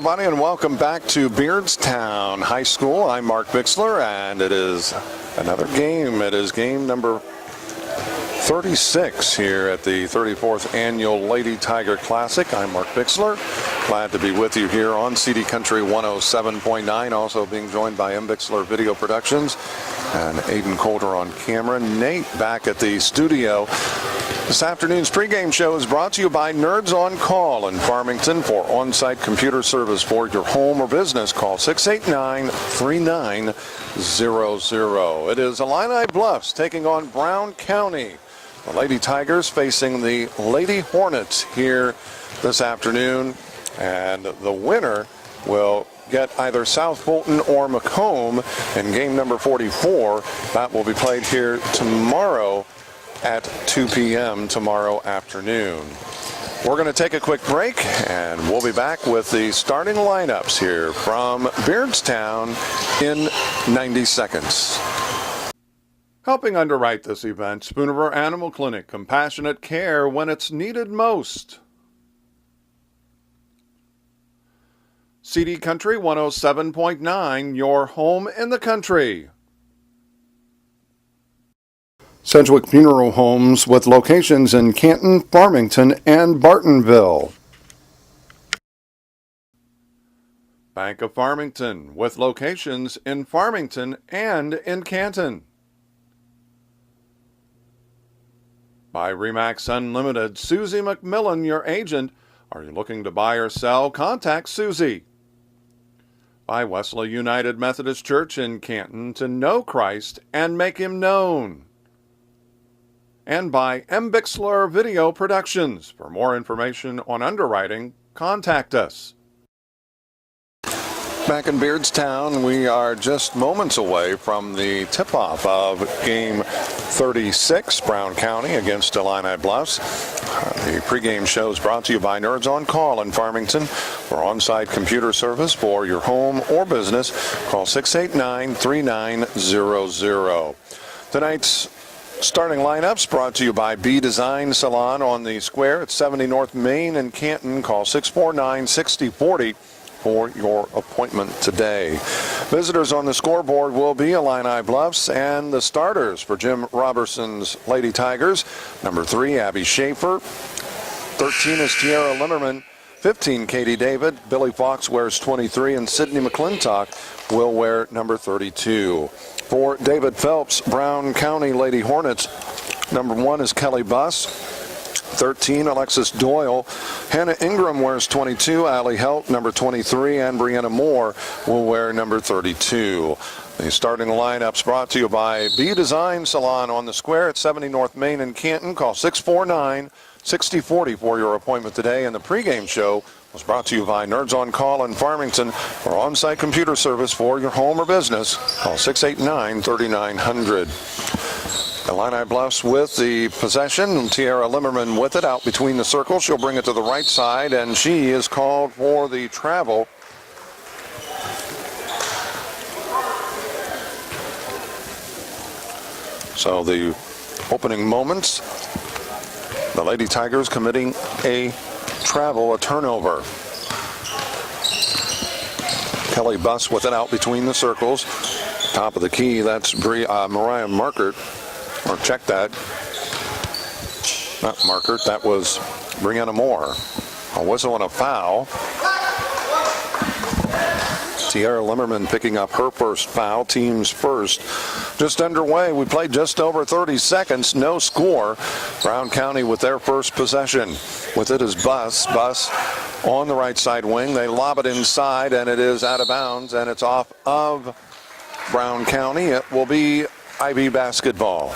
everybody, and welcome back to Beardstown High School. I'm Mark Bixler, and it is another game. It is game number 36 here at the 34th Annual Lady Tiger Classic. I'm Mark Bixler. Glad to be with you here on CD Country 107.9. Also being joined by M. Bixler Video Productions and Aiden Coulter on camera. Nate back at the studio. This afternoon's pregame show is brought to you by Nerds on Call in Farmington. For on-site computer service for your home or business, call 689-3900. It is Illini Bluffs taking on Brown County. The Lady Tigers facing the Lady Hornets here this afternoon. And the winner will get either South Fulton or Macomb in game number 44. That will be played here tomorrow at 2 p.m. tomorrow afternoon. We're going to take a quick break, and we'll be back with the starting lineups here from Beardstown in 90 seconds. Helping underwrite this event, Spoon River Animal Clinic, compassionate care when it's needed most. CD Country 107.9, your home in the country. Sedgwick Funeral Homes with locations in Canton, Farmington, and Bartonville. Bank of Farmington with locations in Farmington and in Canton. By Remax Unlimited, Susie McMillan, your agent. Are you looking to buy or sell? Contact Susie. By Wesley United Methodist Church in Canton, to know Christ and make him known. And by M. Bixler Video Productions. For more information on underwriting, contact us. Back in Beardstown, we are just moments away from the tip-off of game 36, Brown County against Illini Bluffs. The pregame show is brought to you by Nerds on Call in Farmington. For on-site computer service for your home or business, call 689-3900. Tonight's starting lineups brought to you by B Design Salon on the Square at 70 North Main in Canton. Call 649-6040 for your appointment today. Visitors on the scoreboard will be Illini Bluffs, and the starters for Jim Robertson's Lady Tigers. Number 3, Abby Schaefer. 13 is Tiara Limmerman. 15, Katie David. Billy Fox wears 23, and Sydney McClintock will wear number 32. For David Phelps, Brown County Lady Hornets, number 1 is Kelly Buss. 13, Alexis Doyle. Hannah Ingram wears 22. Allie Helt, number 23, and Brianna Moore will wear number 32. The starting lineups brought to you by B Design Salon on the Square at 70 North Main in Canton. Call 649-6040 for your appointment today. And the pregame show was brought to you by Nerds on Call in Farmington. For on-site computer service for your home or business, call 689-3900. Illini Bluffs with the possession. Tiara Limmerman with it out between the circles. She'll bring it to the right side, and she is called for the travel. So the opening moments, the Lady Tigers committing a turnover. Kelly Buss with it out between the circles. Top of the key, that's Mariah Markert. Or check that. Not Markert, that was Brianna Moore. A whistle and a foul. Tiara Limmerman picking up her first foul, team's first. Just underway, we played just over 30 seconds, no score. Brown County with their first possession. With it is Buss. Buss on the right side wing. They lob it inside, and it is out of bounds, and it's off of Brown County. It will be IB basketball.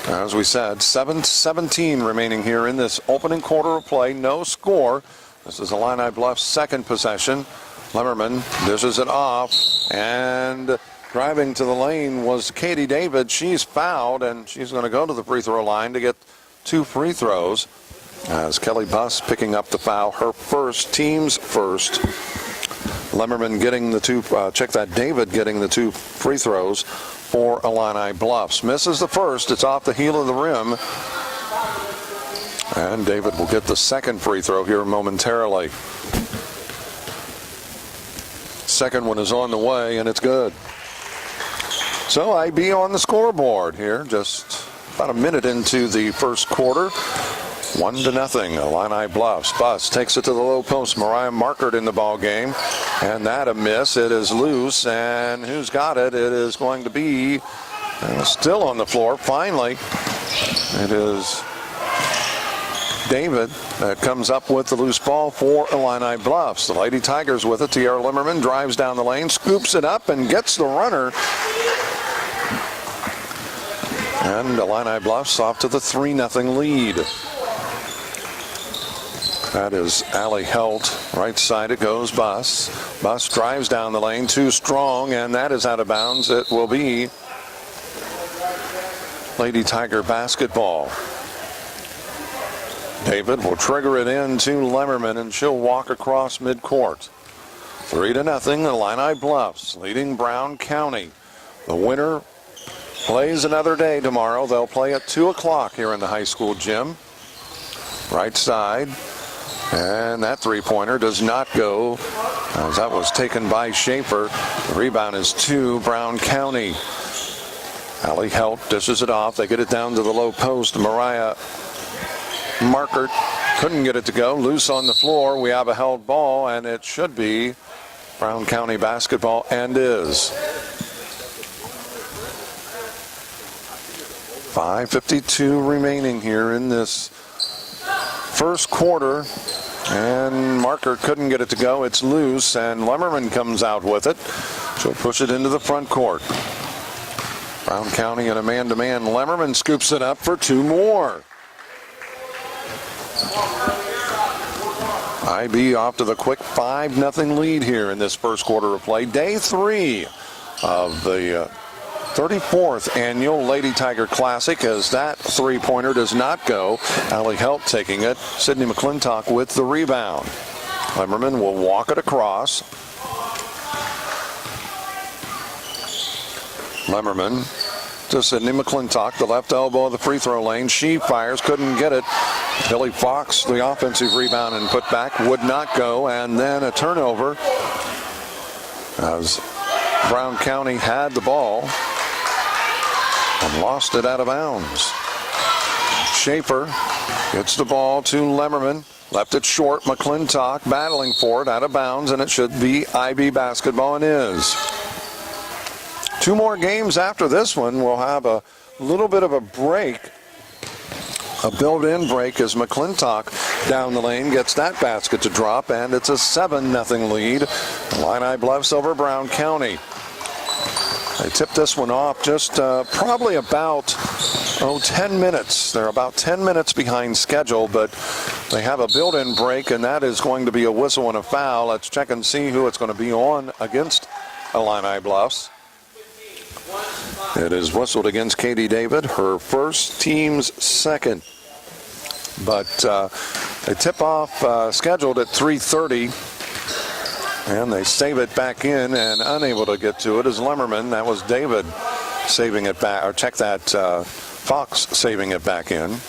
As we said, 7:17 remaining here in this opening quarter of play. No score. This is Illini Bluffs' second possession. Limmerman dishes it off, and driving to the lane was Katie David. She's fouled, and she's going to go to the free throw line to get 2 free throws. As Kelly Buss picking up the foul, her first, team's first. Limmerman getting the 2, David getting the 2 free throws for Illini Bluffs. Misses the first. It's off the heel of the rim. And David will get the second free throw here momentarily. Second one is on the way, and it's good. So IB on the scoreboard here, just about a minute into the first quarter. 1-0, Illini Bluffs. Bus takes it to the low post. Mariah Markert in the ball game, and that a miss. It is loose, and who's got it? It is going to be still on the floor. Finally, it is David that comes up with the loose ball for Illini Bluffs. The Lady Tigers with it. Tierra Limmerman drives down the lane, scoops it up, and gets the runner. And Illini Bluffs off to the 3-0 lead. That is Allie Helt. Right side it goes, Bus. Bus drives down the lane, too strong, and that is out of bounds. It will be Lady Tiger basketball. David will trigger it in to Lemmerman, and she'll walk across midcourt. 3-0, Illini Bluffs leading Brown County. The winner plays another day tomorrow. They'll play at 2 o'clock here in the high school gym. Right side. And that three-pointer does not go, as that was taken by Schaefer. The rebound is to Brown County. Allie Helt dishes it off. They get it down to the low post. Mariah Markert couldn't get it to go. Loose on the floor. We have a held ball, and it should be Brown County basketball, and is. 5:52 remaining here in this first quarter, and Markert couldn't get it to go. It's loose, and Lemmerman comes out with it. She'll push it into the front court. Brown County in a man-to-man. Lemmerman scoops it up for 2 more. IB off to the quick 5-0 lead here in this first quarter of play. Day 3 of the 34th annual Lady Tiger Classic, as that three-pointer does not go. Allie Helt taking it. Sydney McClintock with the rebound. Lemmerman will walk it across. Lemmerman to Sydney McClintock, the left elbow of the free throw lane. She fires, couldn't get it. Billy Fox, the offensive rebound and put back, would not go, and then a turnover as Brown County had the ball and lost it out of bounds. Schaefer gets the ball to Lemmerman, left it short. McClintock battling for it, out of bounds, and it should be IB basketball, and is. 2 more games after this one. We'll have a little bit of a break, a built-in break, as McClintock down the lane gets that basket to drop, and it's a 7-0 lead. Illini Bluffs over Brown County. They tipped this one off just probably about 10 minutes. They're about 10 minutes behind schedule, but they have a built-in break, and that is going to be a whistle and a foul. Let's check and see who it's going to be on against Illini Bluffs. It is whistled against Katie David, her first, team's second. But a tip-off scheduled at 3:30, and they save it back in, and unable to get to it is Lemmerman. That was David saving it back, or check that, Fox saving it back in.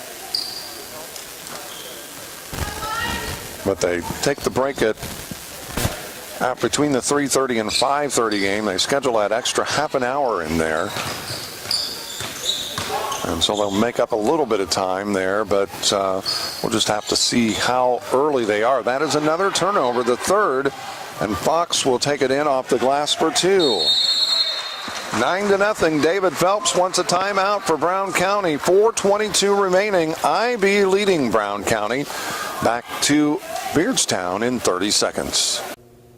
But they take the break at between the 3:30 and 5:30 game. They schedule that extra half an hour in there. And so they'll make up a little bit of time there, but we'll just have to see how early they are. That is another turnover, the third, and Fox will take it in off the glass for 2. 9-0. David Phelps wants a timeout for Brown County. 4:22 remaining. IB leading Brown County. Back to Beardstown in 30 seconds.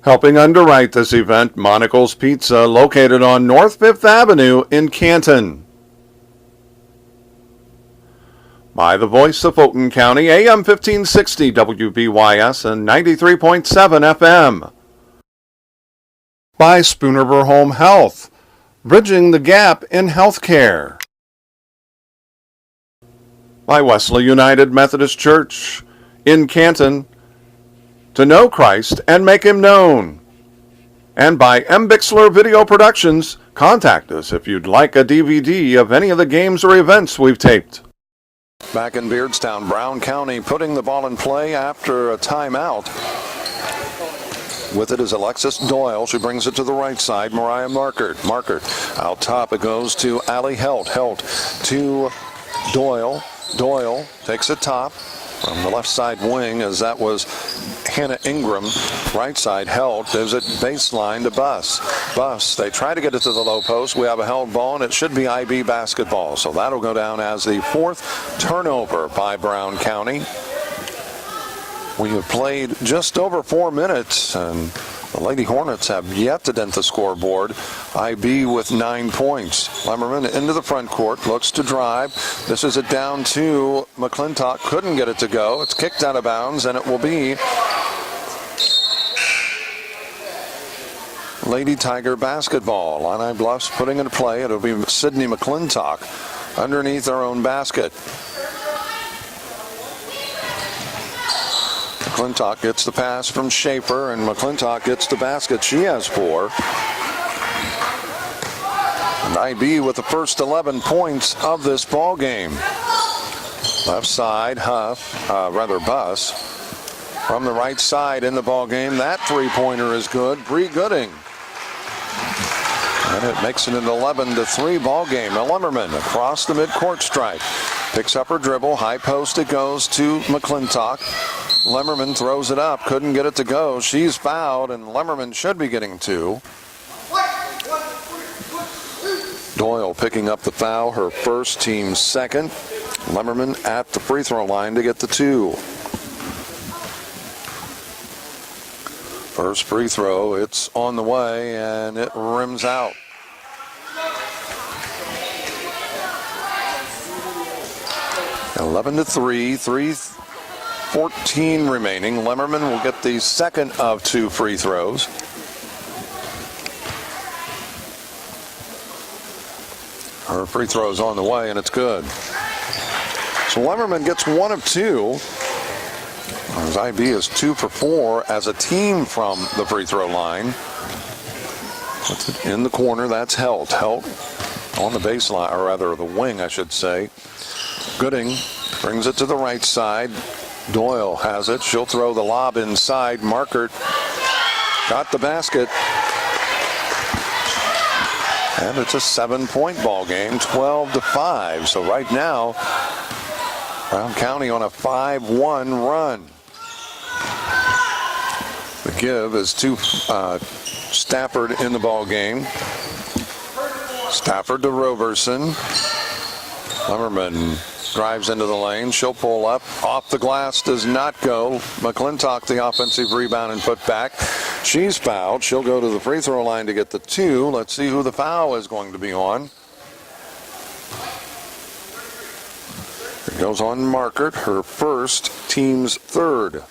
Helping underwrite this event, Monocle's Pizza, located on North 5th Avenue in Canton. By the voice of Fulton County, AM 1560 WBYS and 93.7 FM. By Spoonerver Home Health, bridging the gap in healthcare. By Wesley United Methodist Church in Canton, to know Christ and make him known. And by M. Bixler Video Productions, contact us if you'd like a DVD of any of the games or events we've taped. Back in Beardstown, Brown County putting the ball in play after a timeout. With it is Alexis Doyle. She brings it to the right side. Mariah Markert. Out top it goes to Allie Helt. To Doyle. Doyle takes it top from the left side wing, as that was Hannah Ingram. Right side Helt gives it baseline to Buss. They try to get it to the low post. We have a held ball, and it should be IB basketball. So that'll go down as the 4th turnover by Brown County. We have played just over 4 minutes, and the Lady Hornets have yet to dent the scoreboard. IB with 9 points. Lemmerman into the front court, looks to drive. This is it down to McClintock. Couldn't get it to go. It's kicked out of bounds, and it will be Lady Tiger basketball. Illini Bluffs putting into play. It'll be Sydney McClintock underneath their own basket. McClintock gets the pass from Schaefer, and McClintock gets the basket. She has 4. And IB with the first 11 points of this ball game. Left side, Buss. From the right side in the ball game, that three-pointer is good. Bree Gooding. And it makes it an 11-3 ball game. Now Lemmerman across the midcourt stripe. Picks up her dribble. High post it goes to McClintock. Lemmerman throws it up. Couldn't get it to go. She's fouled, and Lemmerman should be getting 2. Doyle picking up the foul. Her first, team second. Lemmerman at the free throw line to get the 2. First free throw, it's on the way, and it rims out. (11-3), 3:14 remaining. Lemmerman will get the second of 2 free throws. Her free throw is on the way, and it's good. So Lemmerman gets 1 of 2. As IB is 2 for 4 as a team from the free throw line. Puts it in the corner. That's Helt on the baseline, or rather the wing, I should say. Gooding brings it to the right side. Doyle has it. She'll throw the lob inside. Markert got the basket. And it's a 7-point ball game, 12-5. So right now, Brown County on a 5-1 run. The give is to Stafford in the ball game. Stafford to Roberson. Lemmerman drives into the lane. She'll pull up. Off the glass, does not go. McClintock the offensive rebound and put back. She's fouled. She'll go to the free throw line to get the 2. Let's see who the foul is going to be on. It goes on Markert, her first, team's third.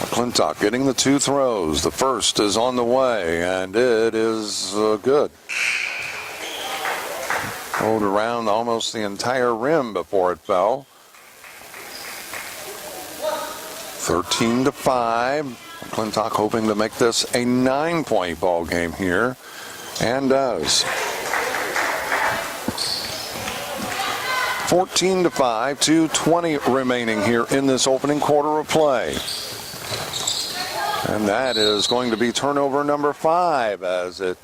McClintock getting the 2 throws. The first is on the way, and it is good. Rolled around almost the entire rim before it fell. 13-5. McClintock hoping to make this a 9-point ball game here, and does. 14-5, 2:20 remaining here in this opening quarter of play. And that is going to be turnover number 5, as it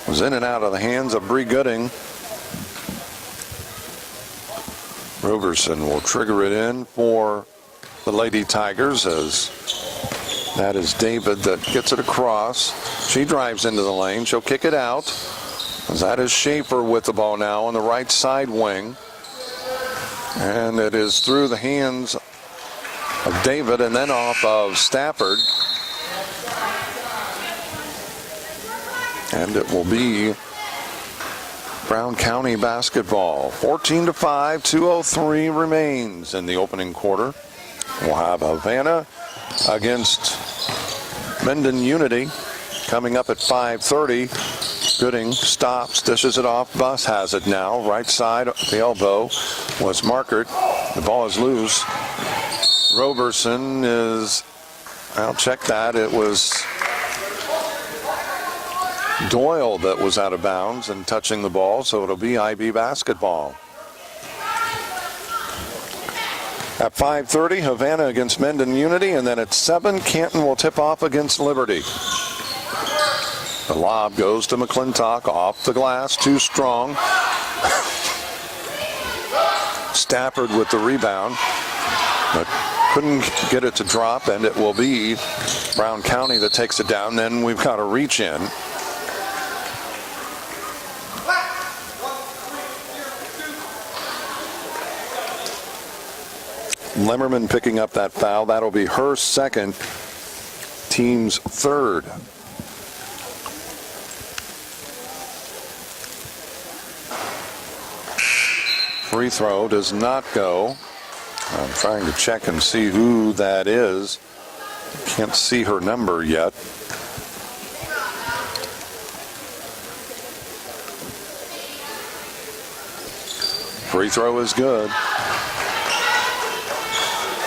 was in and out of the hands of Bree Gooding. Roberson will trigger it in for the Lady Tigers, as that is David that gets it across. She drives into the lane. She'll kick it out, as that is Schaefer with the ball now on the right side wing. And it is through the hands of David and then off of Stafford. And it will be Brown County basketball. 14-5, 2:03 remains in the opening quarter. We'll have Havana against Menden Unity coming up at 5:30. Gooding stops, dishes it off. Buss has it now. Right side, the elbow was Markert. The ball is loose. Roberson is, I'll check that. It was Doyle that was out of bounds and touching the ball, so it'll be IB basketball. At 5:30, Havana against Mendon Unity, and then at 7, Canton will tip off against Liberty. The lob goes to McClintock, off the glass, too strong. Stafford with the rebound, but couldn't get it to drop, and it will be Brown County that takes it down. Then we've got a reach in. Lemmerman picking up that foul. That'll be her second, team's third. Free throw does not go. I'm trying to check and see who that is. Can't see her number yet. Free throw is good.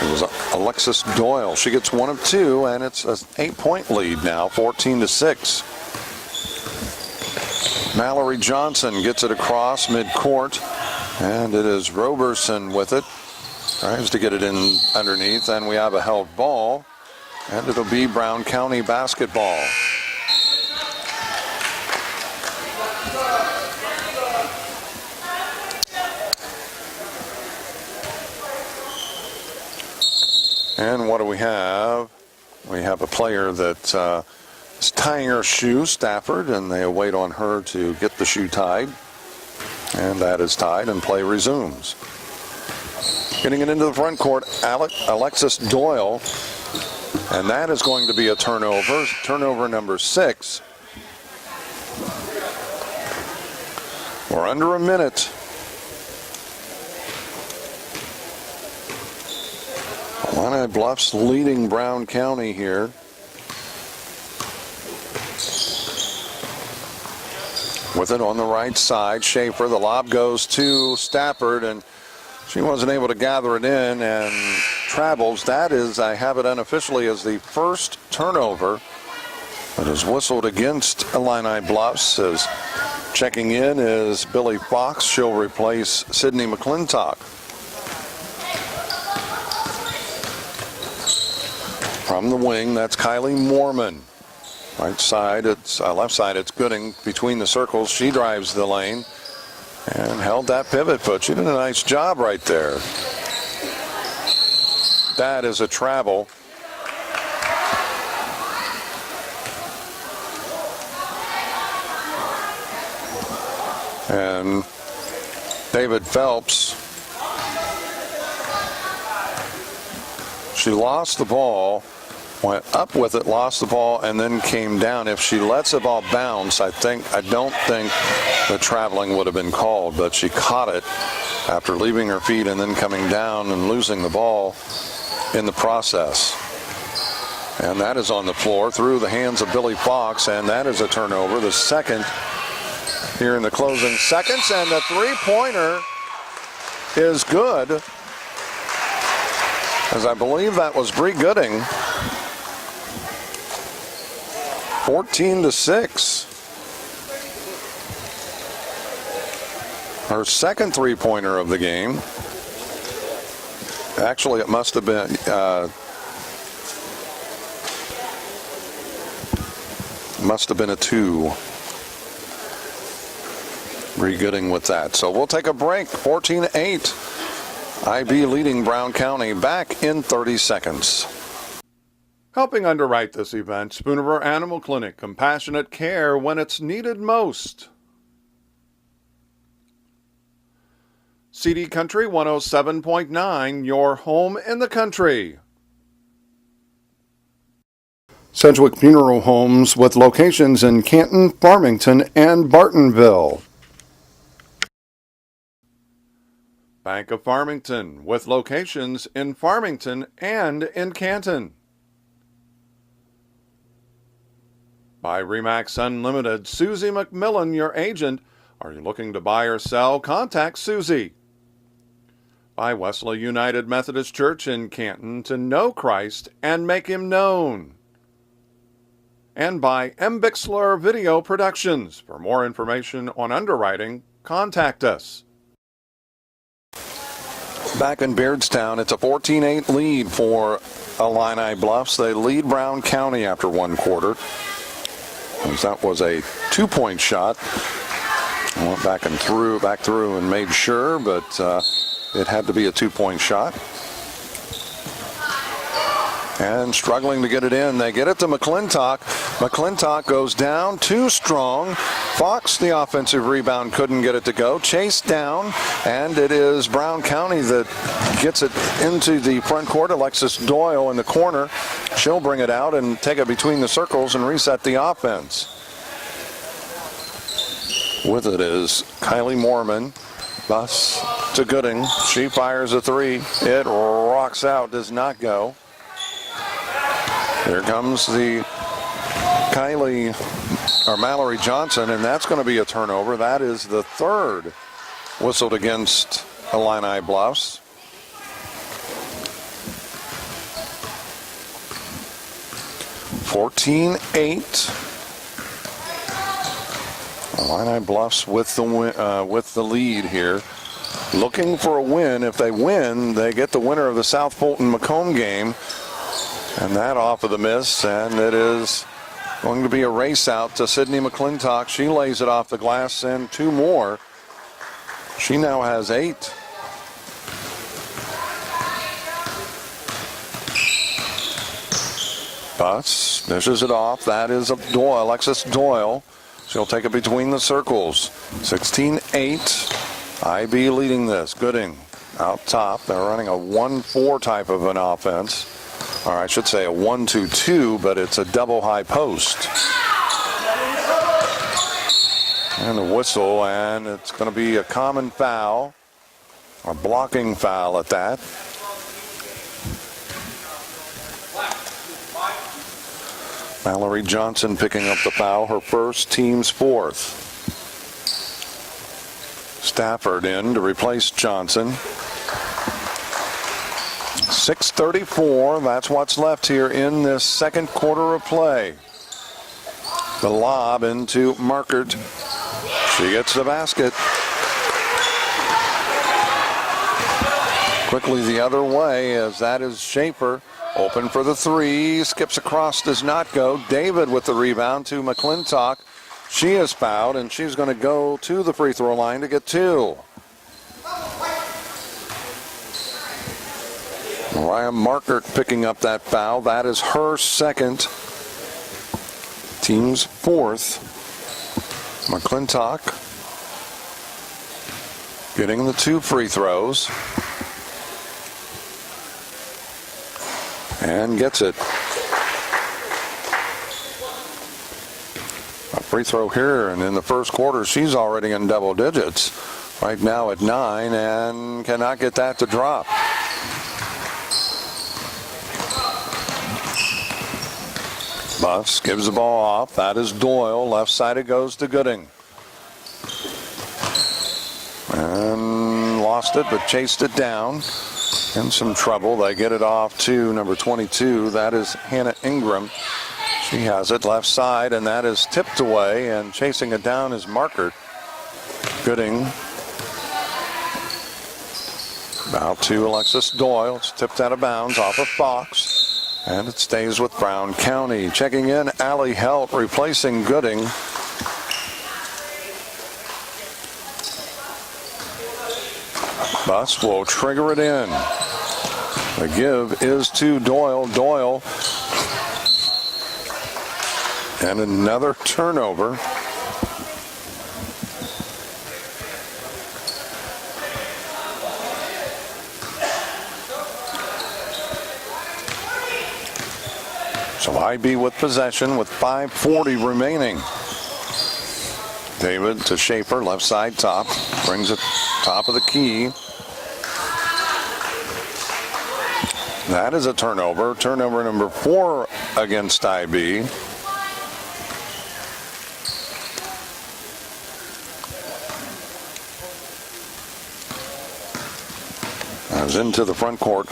It was Alexis Doyle. She gets 1 of 2, and it's an 8-point lead now, 14-6. Mallory Johnson gets it across midcourt, and it is Roberson with it. Tries to get it in underneath, and we have a held ball, and it'll be Brown County basketball. And what do we have? We have a player that is tying her shoe, Stafford, and they await on her to get the shoe tied. And that is tied, and play resumes. Getting it into the front court, Alexis Doyle. And that is going to be a turnover. Turnover number 6. We're under a minute. Illini Bluffs leading Brown County here. With it on the right side, Schaefer. The lob goes to Stafford, and she wasn't able to gather it in and travels. That is, I have it unofficially as the first turnover that is whistled against Illini Bluffs. As checking in is Billy Fox. She'll replace Sydney McClintock. From the wing, that's Kylie Moorman. Right side, it's left side, it's Gooding between the circles. She drives the lane and held that pivot foot. She did a nice job right there. That is a travel. And David Phelps, she lost the ball, went up with it, lost the ball, and then came down. If she lets the ball bounce, I don't think the traveling would have been called, but she caught it after leaving her feet and then coming down and losing the ball in the process. And that is on the floor through the hands of Billy Fox, and that is a turnover, the second here in the closing seconds, and the three-pointer is good, as I believe that was Bree Gooding. 14-6. Her second three-pointer of the game. Actually, it must have been a 2. Bree Gooding with that. So we'll take a break. 14-8. IB leading Brown County. Back in 30 seconds. Helping underwrite this event, Spoonriver Animal Clinic. Compassionate care when it's needed most. CD Country 107.9, your home in the country. Sedgwick Funeral Homes with locations in Canton, Farmington, and Bartonville. Bank of Farmington with locations in Farmington and in Canton. By Remax Unlimited, Susie McMillan, your agent. Are you looking to buy or sell? Contact Susie. By Wesley United Methodist Church in Canton, to know Christ and make him known. And by M. Bixler Video Productions. For more information on underwriting, contact us. Back in Beardstown, it's a 14-8 lead for Illini Bluffs. They lead Brown County after one quarter. That was a 2-point shot. Went back through and made sure, but it had to be a 2-point shot. And struggling to get it in. They get it to McClintock. McClintock goes down too strong. Fox, the offensive rebound, couldn't get it to go. Chased down, and it is Brown County that gets it into the front court. Alexis Doyle in the corner. She'll bring it out and take it between the circles and reset the offense. With it is Kylie Moorman. Bus to Gooding. She fires a three. It rocks out, does not go. Here comes the Mallory Johnson, and that's going to be a turnover. That is the third whistled against Illini Bluffs. (14-8). Illini Bluffs with the lead here. Looking for a win. If they win, they get the winner of the South Fulton-Macomb game. And that off of the miss, and it is going to be a race out to Sydney McClintock. She lays it off the glass, and two more. She now has 8. Bus dishes it off. That is Doyle, Alexis Doyle. She'll take it between the circles. 16-8. IB leading this. Gooding out top. They're running a 1-4 type of an offense. Or I should say a 1-2-2, but it's a double high post. And the whistle, and it's going to be a common foul, a blocking foul at that. Mallory Johnson picking up the foul, her first, team's fourth. Stafford in to replace Johnson. 6:34, that's what's left here in this second quarter of play. The lob into Markert. She gets the basket. Quickly the other way, as that is Schaefer. Open for the three. Skips across, does not go. David with the rebound to McClintock. She is fouled, and she's going to go to the free throw line to get 2. Mariah Markert picking up that foul. That is her second. Team's fourth. McClintock getting the 2 free throws. And gets it. A free throw here, and in the first quarter, she's already in double digits. Right now at 9, and cannot get that to drop. Buffs gives the ball off. That is Doyle. Left side it goes to Gooding. And lost it, but chased it down. In some trouble. They get it off to number 22. That is Hannah Ingram. She has it left side, and that is tipped away, and chasing it down is Markert. Gooding. Out to Alexis Doyle. It's tipped out of bounds off of Fox. And it stays with Brown County. Checking in, Allie Helt replacing Gooding. Bus will trigger it in. The give is to Doyle. Doyle. And another turnover. So IB with possession with 5:40 remaining. David to Schaefer, left side top. Brings it top of the key. That is a turnover. Turnover number 4 against IB. As into the front court.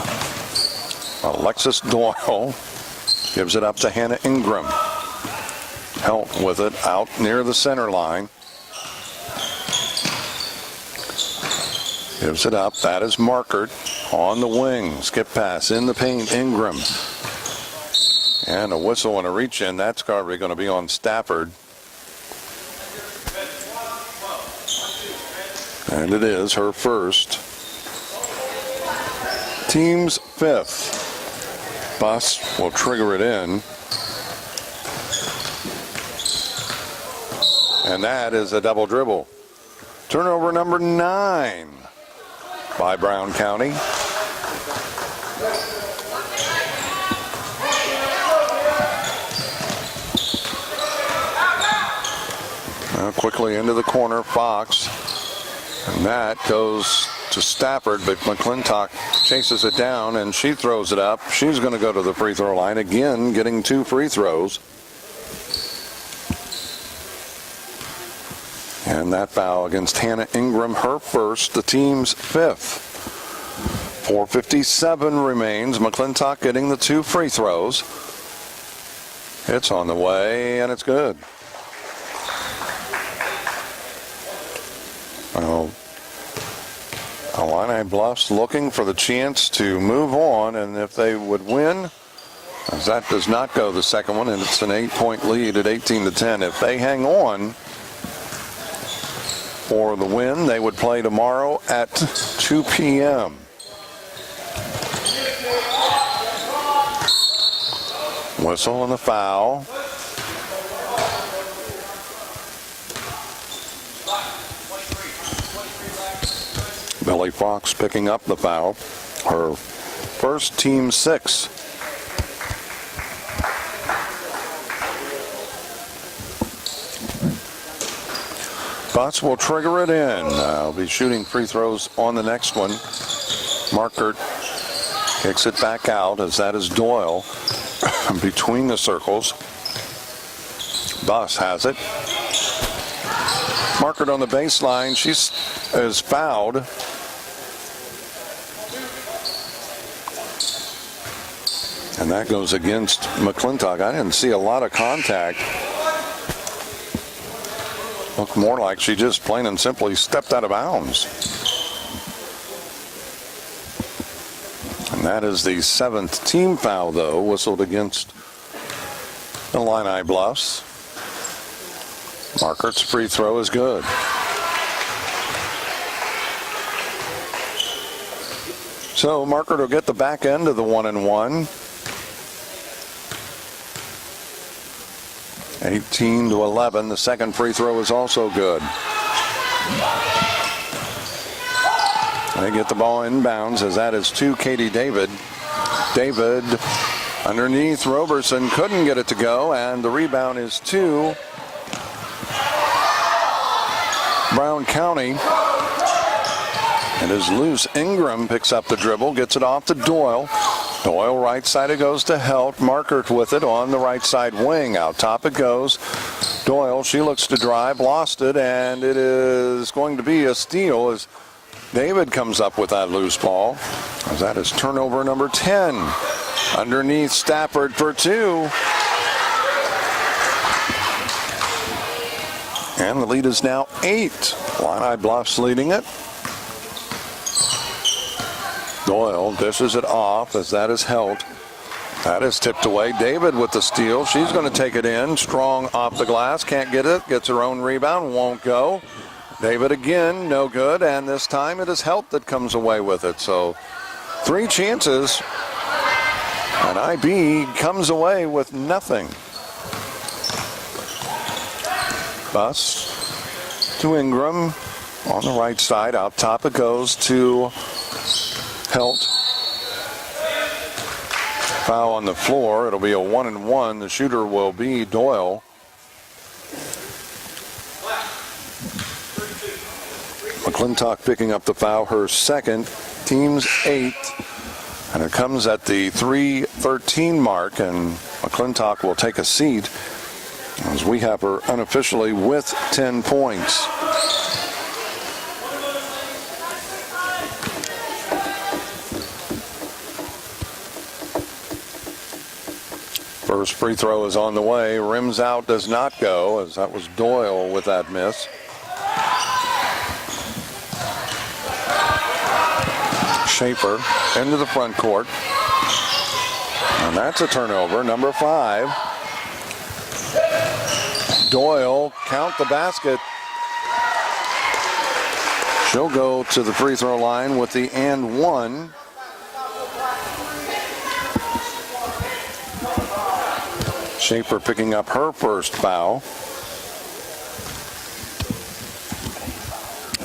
Alexis Doyle gives it up to Hannah Ingram. Help with it out near the center line. Gives it up. That is Markert on the wing. Skip pass in the paint. Ingram. And a whistle and a reach in. That's probably going to be on Stafford. And it is her first. Team's fifth. Buss will trigger it in. And that is a double dribble. Turnover number 9 by Brown County. Now quickly into the corner, Fox. And that goes to Stafford, but McClintock chases it down, and she throws it up. She's going to go to the free throw line again, getting 2 free throws. And that foul against Hannah Ingram, her first, the team's 5th. 4:57 remains. McClintock getting the 2 free throws. It's on the way, and it's good. Well, Illini Bluffs looking for the chance to move on, and if they would win, as that does not go the second one, and it's an 8-point lead at 18-10. If they hang on for the win, they would play tomorrow at 2 p.m. Whistle and the foul. Billy Fox picking up the foul. Her first, team 6. Butts will trigger it in. I'll be shooting free throws on the next one. Markert kicks it back out, as that is Doyle between the circles. Buss has it. Markert on the baseline. She is fouled. And that goes against McClintock. I didn't see a lot of contact. Looked more like she just plain and simply stepped out of bounds. And that is the 7th team foul, though, whistled against Illini Bluffs. Markert's free throw is good. So Markert will get the back end of the 1-and-1. 18-11. The second free throw is also good. They get the ball inbounds, as that is to Katie David. David underneath. Roberson couldn't get it to go, and the rebound is to Brown County. It is loose. Ingram picks up the dribble, gets it off to Doyle. Doyle right side, it goes to Helt. Markert with it on the right side wing. Out top it goes. Doyle, she looks to drive, lost it, and it is going to be a steal as David comes up with that loose ball. As that is turnover number 10. Underneath Stafford for 2. And the lead is now 8. Illini Bluffs leading it. Doyle dishes it off, as that is Helt. That is tipped away. David with the steal. She's going to take it in. Strong off the glass. Can't get it. Gets her own rebound. Won't go. David again. No good. And this time it is Helt that comes away with it. So 3 chances. And IB comes away with nothing. Buss to Ingram on the right side. Out top it goes to Helt. Foul on the floor. It'll be a 1-and-1. The shooter will be Doyle. McClintock picking up the foul, her second, team's 8th. And it comes at the 3:13 mark, and McClintock will take a seat as we have her unofficially with 10 points. First free throw is on the way. Rims out, does not go, as that was Doyle with that miss. Schaefer into the front court. And that's a turnover, number 5. Doyle, count the basket. She'll go to the free throw line with the and one. Schaefer picking up her first foul.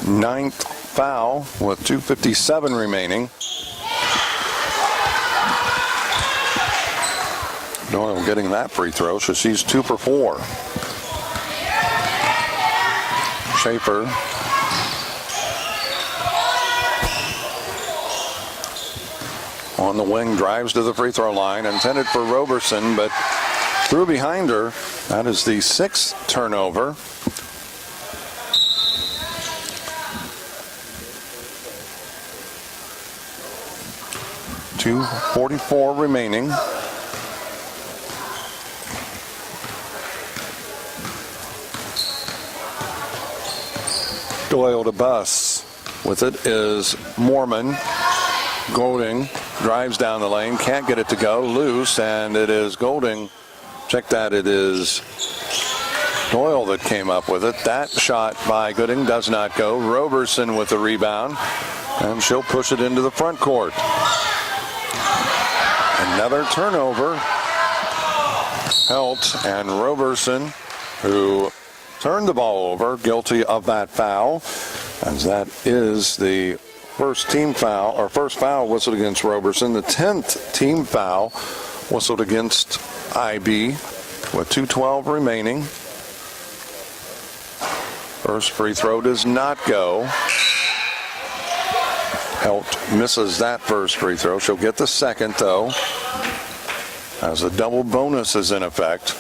9th foul with 2:57 remaining. Doyle getting that free throw, so she's 2 for 4. Schaefer on the wing, drives to the free throw line, intended for Roberson, but through behind her. That is the 6th turnover. .244 remaining. Doyle to Buss. With it is Mormon. Golding drives down the lane, can't get it to go, loose, and it is Golding. Check that, it is Doyle that came up with it. That shot by Gooding does not go. Roberson with the rebound, and she'll push it into the front court. Another turnover. Helt and Roberson, who turned the ball over, guilty of that foul, as that is the first team foul, or first foul whistled against Roberson, the 10th team foul whistled against IB with 2:12 remaining. First free throw does not go. Helt misses that first free throw. She'll get the second, though, as a double bonus is in effect.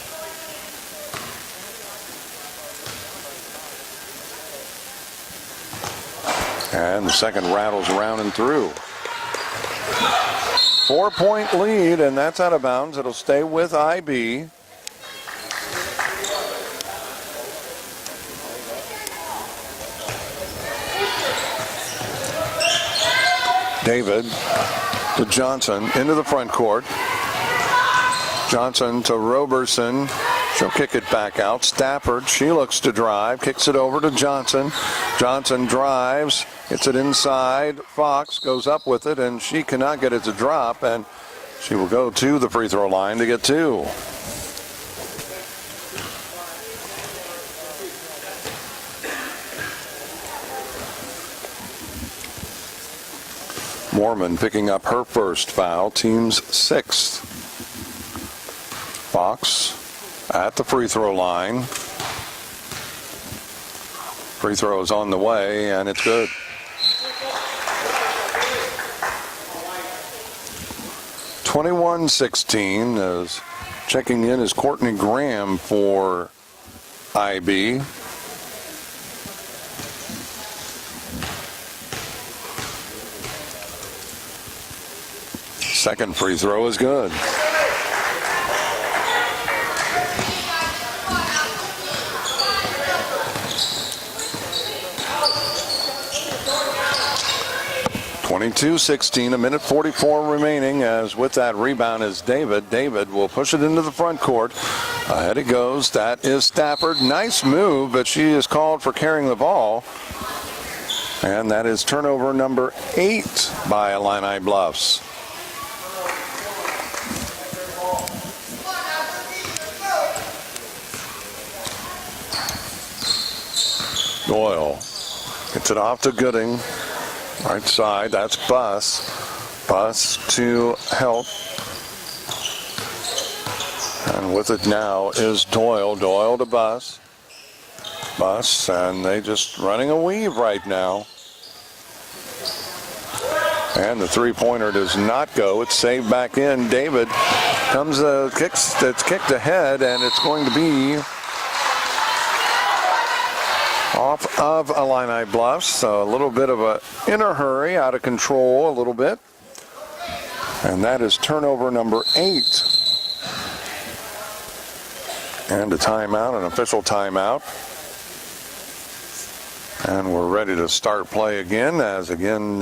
And the second rattles around and through. 4-point lead, and that's out of bounds. It'll stay with IB. David to Johnson into the front court. Johnson to Roberson. She'll kick it back out. Stafford, she looks to drive, kicks it over to Johnson. Johnson drives, gets it inside. Fox goes up with it, and she cannot get it to drop, and she will go to the free throw line to get 2. Mormon picking up her first foul, team's 6th. Fox at the free throw line. Free throw is on the way, and it's good. .21-16 is checking in is Courtney Graham for IB. Second free throw is good. .22-16, a minute 44 remaining, as with that rebound is David. David will push it into the front court. Ahead it goes. That is Stafford. Nice move, but she is called for carrying the ball. And that is turnover number 8 by Illini Bluffs. Doyle gets it off to Gooding. Right side, that's Buss. Buss to Helt. And with it now is Doyle. Doyle to Buss. Buss, and they just running a weave right now. And the three-pointer does not go. It's saved back in. David comes, kicks, it's kicked ahead, and it's going to be off of Illini Bluffs. So a little bit of a in a hurry, out of control a little bit. And that is turnover number 8. And a timeout, an official timeout. And we're ready to start play again, as again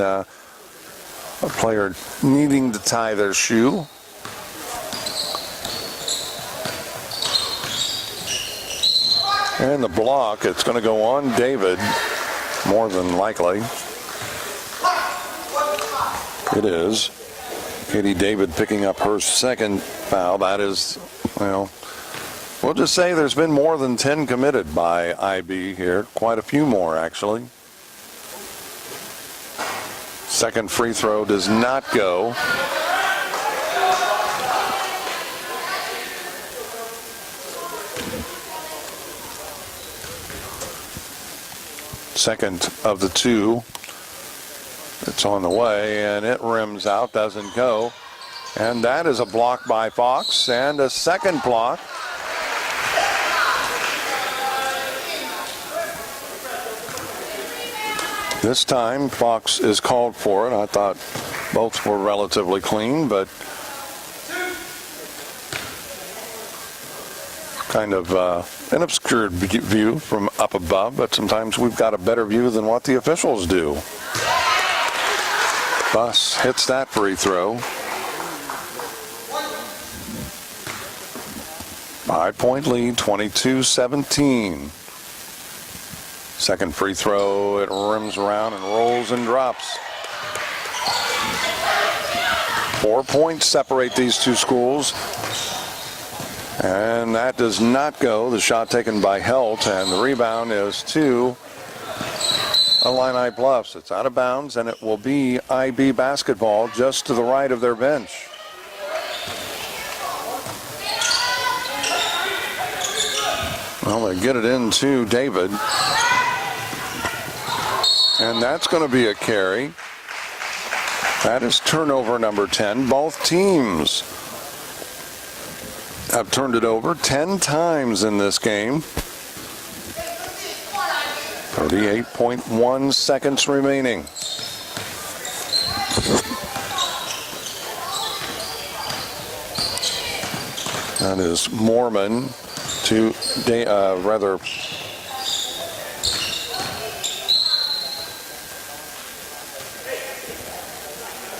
A player needing to tie their shoe. And the block, it's going to go on David, more than likely. It is. Katie David picking up her second foul. That is, well, we'll just say there's been more than 10 committed by IB here. Quite a few more, actually. Second free throw does not go. Second of the two. It's on the way, and it rims out, doesn't go. And that is a block by Fox, and a second block. This time, Fox is called for it. I thought both were relatively clean, but kind of an obscured view from up above, but sometimes we've got a better view than what the officials do. Buss hits that free throw. 5-point lead, 22-17. Second free throw, it rims around and rolls and drops. 4 points separate these two schools. And that does not go. The shot taken by Helt, and the rebound is to Illini Bluffs. It's out of bounds, and it will be IB basketball just to the right of their bench. Well, they get it into David. And that's going to be a carry. That is turnover number 10. Both teams have turned it over 10 times in this game. 38.1 seconds remaining. That is Mormon to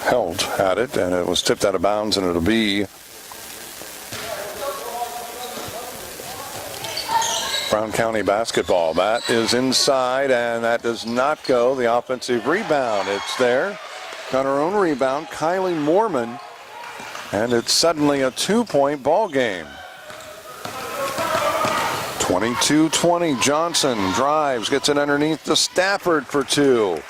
Held at it, and it was tipped out of bounds, and it'll be Brown County basketball. That is inside, and that does not go. The offensive rebound, it's there. Got her own rebound, Kylie Mormon, and it's suddenly a 2-point ball game. 22-20, Johnson drives, gets it underneath to Stafford for two.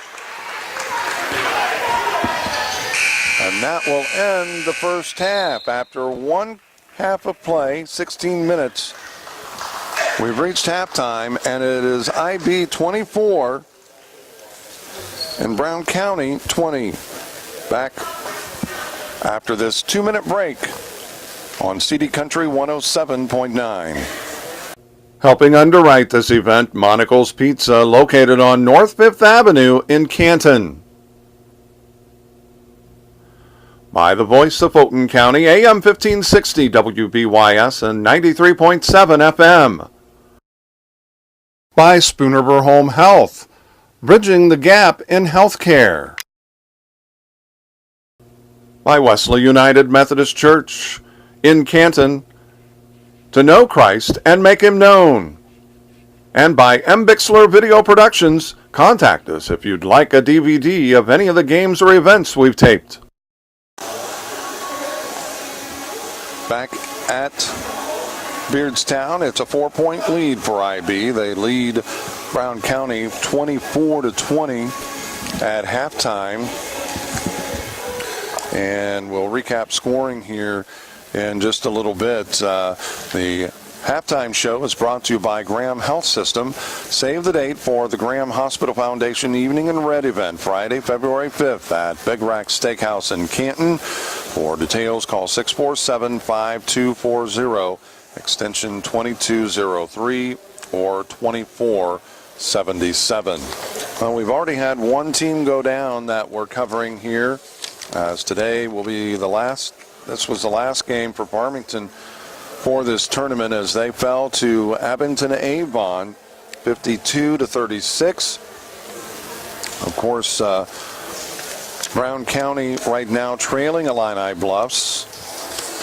And that will end the first half. After one half of play, 16 minutes, we've reached halftime, and it is IB 24 and Brown County 20. Back after this 2-minute break on CD Country 107.9. Helping underwrite this event, Monocle's Pizza, located on North 5th Avenue in Canton. By the voice of Fulton County, AM 1560 WBYS and 93.7 FM. By Spoonerver Home Health, bridging the gap in healthcare. By Wesley United Methodist Church in Canton, to know Christ and make him known. And by M. Bixler Video Productions, contact us if you'd like a DVD of any of the games or events we've taped. Back at Beardstown, it's a 4-point lead for IB. They lead Brown County 24-20 at halftime. And we'll recap scoring here in just a little bit. The halftime show is brought to you by Graham Health System. Save the date for the Graham Hospital Foundation Evening in Red event, Friday, February 5th at Big Rack Steakhouse in Canton. For details, call 647-5240, extension 2203 or 2477. Well, we've already had one team go down that we're covering here, as today will be the last. This was the last game for Farmington for this tournament as they fell to Abington Avon 52-36. Of course, Brown County right now trailing Illini Bluffs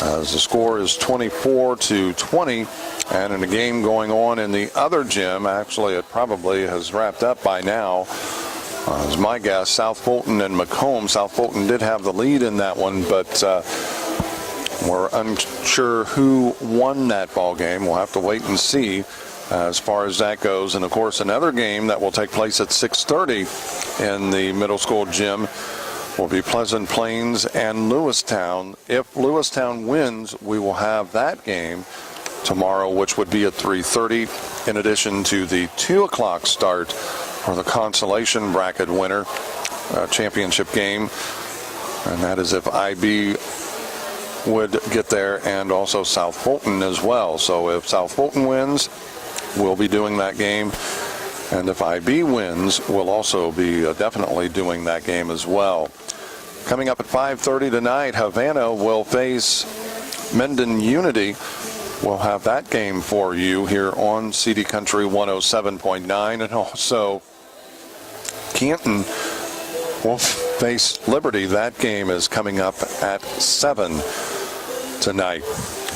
as the score is 24-20. And in a game going on in the other gym, actually it probably has wrapped up by now, is my guess, South Fulton and Macomb. South Fulton did have the lead in that one, but we're unsure who won that ball game. We'll have to wait and see as far as that goes. And of course, another game that will take place at 6:30 in the middle school gym will be Pleasant Plains and Lewistown. If Lewistown wins, we will have that game tomorrow, which would be at 3:30, in addition to the 2 o'clock start for the consolation bracket winner championship game. And that is if IB would get there, and also South Fulton as well. So if South Fulton wins, we'll be doing that game. And if IB wins, we'll also be definitely doing that game as well. Coming up at 5:30 tonight, Havana will face Menden Unity. We'll have that game for you here on CD Country 107.9. And also Canton will face Liberty. That game is coming up at 7 tonight.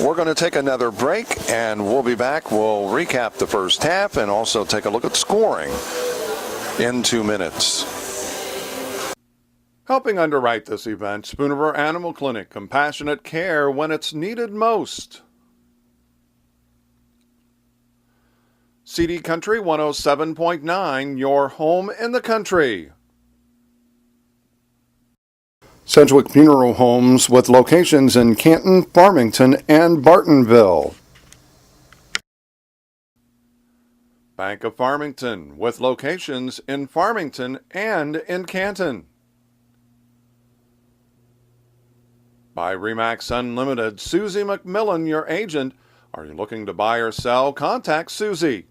We're going to take another break, and we'll be back. We'll recap the first half and also take a look at scoring in 2 minutes. Helping underwrite this event, Spooniver Animal Clinic, compassionate care when it's needed most. CD Country 107.9, your home in the country. Sedgwick Funeral Homes with locations in Canton, Farmington, and Bartonville. Bank of Farmington with locations in Farmington and in Canton. By Remax Unlimited, Susie McMillan, your agent. Are you looking to buy or sell? Contact Susie.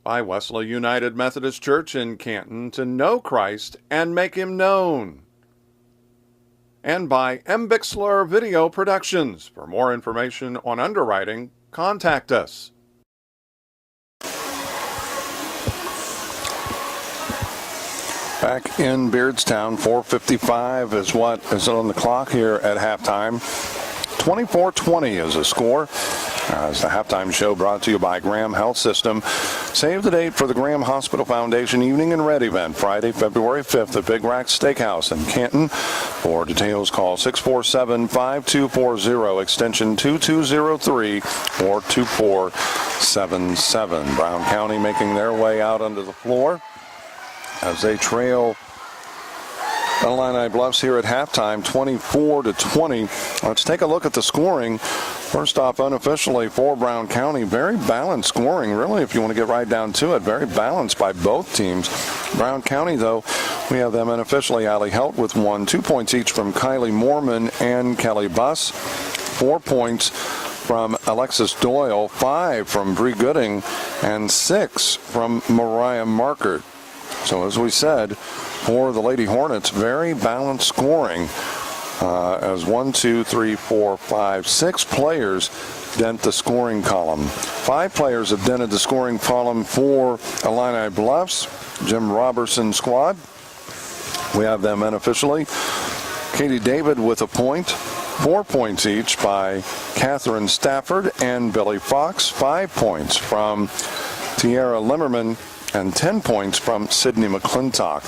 By Wesley United Methodist Church in Canton, to know Christ and make him known. And by M. Bixler Video Productions. For more information on underwriting, contact us. Back in Beardstown, 4:55 is what is on the clock here at halftime. 24-20 is the score. As the halftime show brought to you by Graham Health System. Save the date for the Graham Hospital Foundation Evening and Red event, Friday, February 5th at Big Rack Steakhouse in Canton. For details, call 647-5240, extension 2203 or 2477. Brown County making their way out onto the floor as they trail Illini Bluffs here at halftime, 24-20. Let's take a look at the scoring. First off, unofficially for Brown County, very balanced scoring, really, if you want to get right down to it. Very balanced by both teams. Brown County, though, we have them unofficially. Allie Helt with 1, 2 points each from Kylie Moorman and Kelly Buss. 4 points from Alexis Doyle, 5 from Bree Gooding, and 6 from Mariah Markert. So as we said, for the Lady Hornets, very balanced scoring as 1, 2, 3, 4, 5, 6 players dent the scoring column. 5 players have dented the scoring column for Illini Bluffs. Jim Robertson squad. We have them unofficially. Katie David with a point. 4 points each by Catherine Stafford and Billy Fox. 5 points from Tiara Limmerman and 10 points from Sydney McClintock.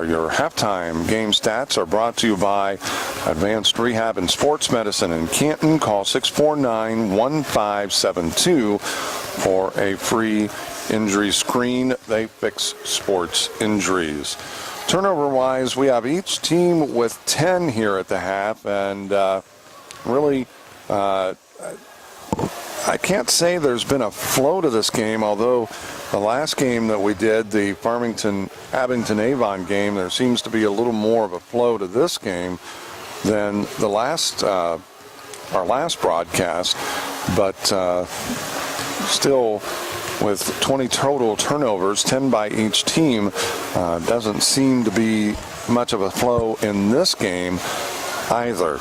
Your halftime game stats are brought to you by Advanced Rehab and Sports Medicine in Canton. Call 649-1572 for a free injury screen. They fix sports injuries. Turnover-wise, we have each team with 10 here at the half, and really, I can't say there's been a flow to this game, although the last game that we did, the Farmington-Abington-Avon game, there seems to be a little more of a flow to this game than the last, our last broadcast, but still with 20 total turnovers, 10 by each team, doesn't seem to be much of a flow in this game either.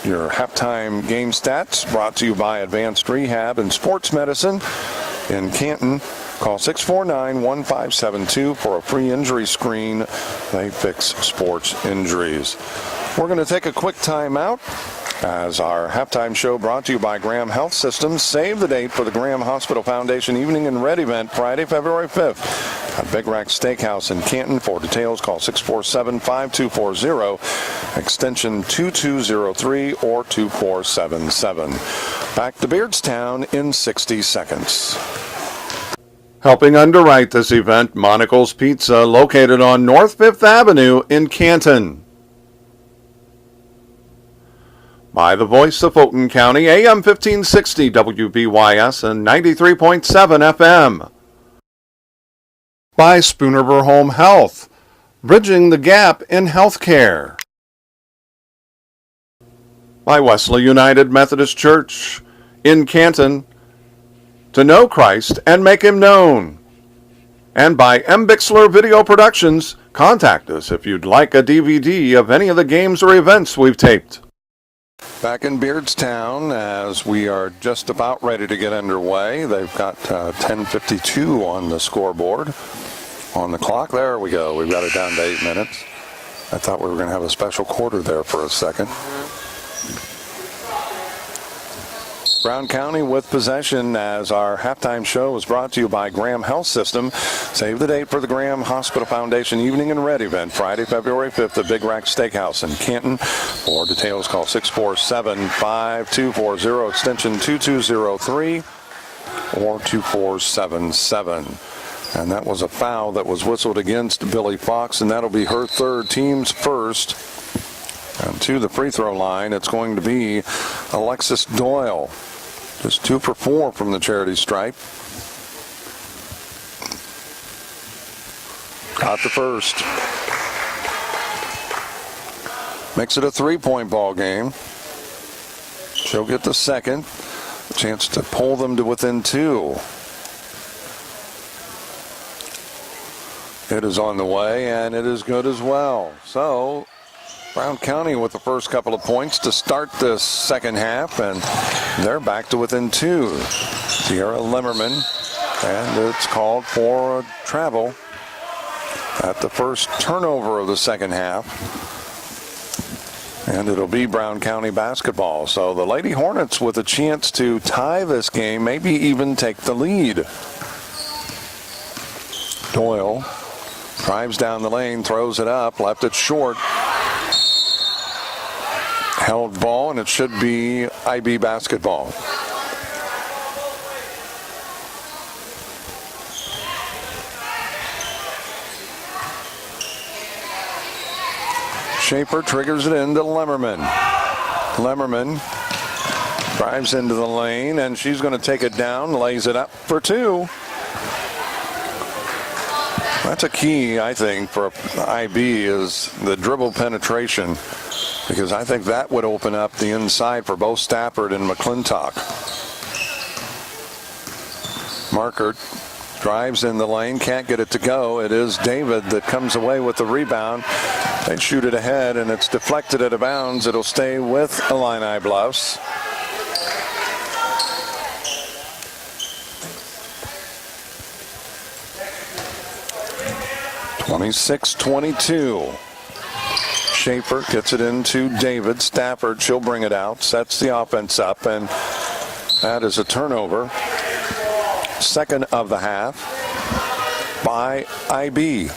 Your halftime game stats brought to you by Advanced Rehab and Sports Medicine in Canton. Call 649-1572 for a free injury screen. They fix sports injuries. We're going to take a quick timeout as our halftime show brought to you by Graham Health Systems. Save the date for the Graham Hospital Foundation Evening and Red event Friday, February 5th at Big Rack Steakhouse in Canton. For details, call 647-5240, extension 2203 or 2477. Back to Beardstown in 60 seconds. Helping underwrite this event, Monocle's Pizza, located on North 5th Avenue in Canton. By the voice of Fulton County, AM 1560 WBYS and 93.7 FM. By Spoonerver Home Health, bridging the gap in healthcare. By Wesley United Methodist Church in Canton, to know Christ and make him known. And by M. Bixler Video Productions, contact us if you'd like a DVD of any of the games or events we've taped. Back in Beardstown as we are just about ready to get underway. They've got 10:52 on the scoreboard. On the clock, there we go. We've got it down to 8 minutes. I thought we were going to have a special quarter there for a second. Brown County with possession as our halftime show is brought to you by Graham Health System. Save the date for the Graham Hospital Foundation Evening and Red event Friday, February 5th at Big Rack Steakhouse in Canton. For details, call 647-5240, extension 2203 or 2477. And that was a foul that was whistled against Billy Fox, and that'll be her third, team's first. And to the free throw line, it's going to be Alexis Doyle. Just 2 for 4 from the charity stripe. Got the first. Makes it a 3-point ball game. She'll get the second. A chance to pull them to within 2. It is on the way, and it is good as well. So Brown County with the first couple of points to start this second half, and they're back to within 2. Sierra Limmerman, and it's called for a travel at the first turnover of the second half. And it'll be Brown County basketball. So the Lady Hornets with a chance to tie this game, maybe even take the lead. Doyle drives down the lane, throws it up, left it short. Held ball, and it should be IB basketball. Schaefer triggers it into Lemmerman. Lemmerman drives into the lane, and she's going to take it down, lays it up for 2. That's a key, I think, for IB is the dribble penetration, because I think that would open up the inside for both Stafford and McClintock. Markert drives in the lane, can't get it to go. It is David that comes away with the rebound. They shoot it ahead, and it's deflected out of bounds. It'll stay with Illini Bluffs. (26-22). Schaefer gets it into David. Stafford, she'll bring it out, sets the offense up, and that is a turnover. Second of the half by IB.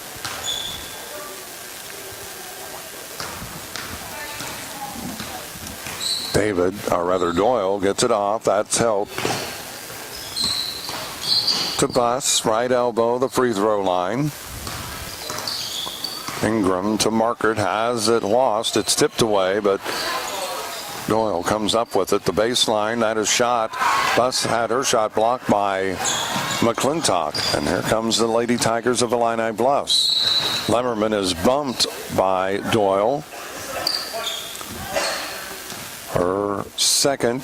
David, or rather Doyle, gets it off. That's helped. To Buss, right elbow, the free throw line. Ingram to Markert, has it lost. It's tipped away, but Doyle comes up with it. The baseline, that is shot. Buss had her shot blocked by McClintock. And here comes the Lady Tigers of Illini Bluffs. Lemmerman is bumped by Doyle. Her second.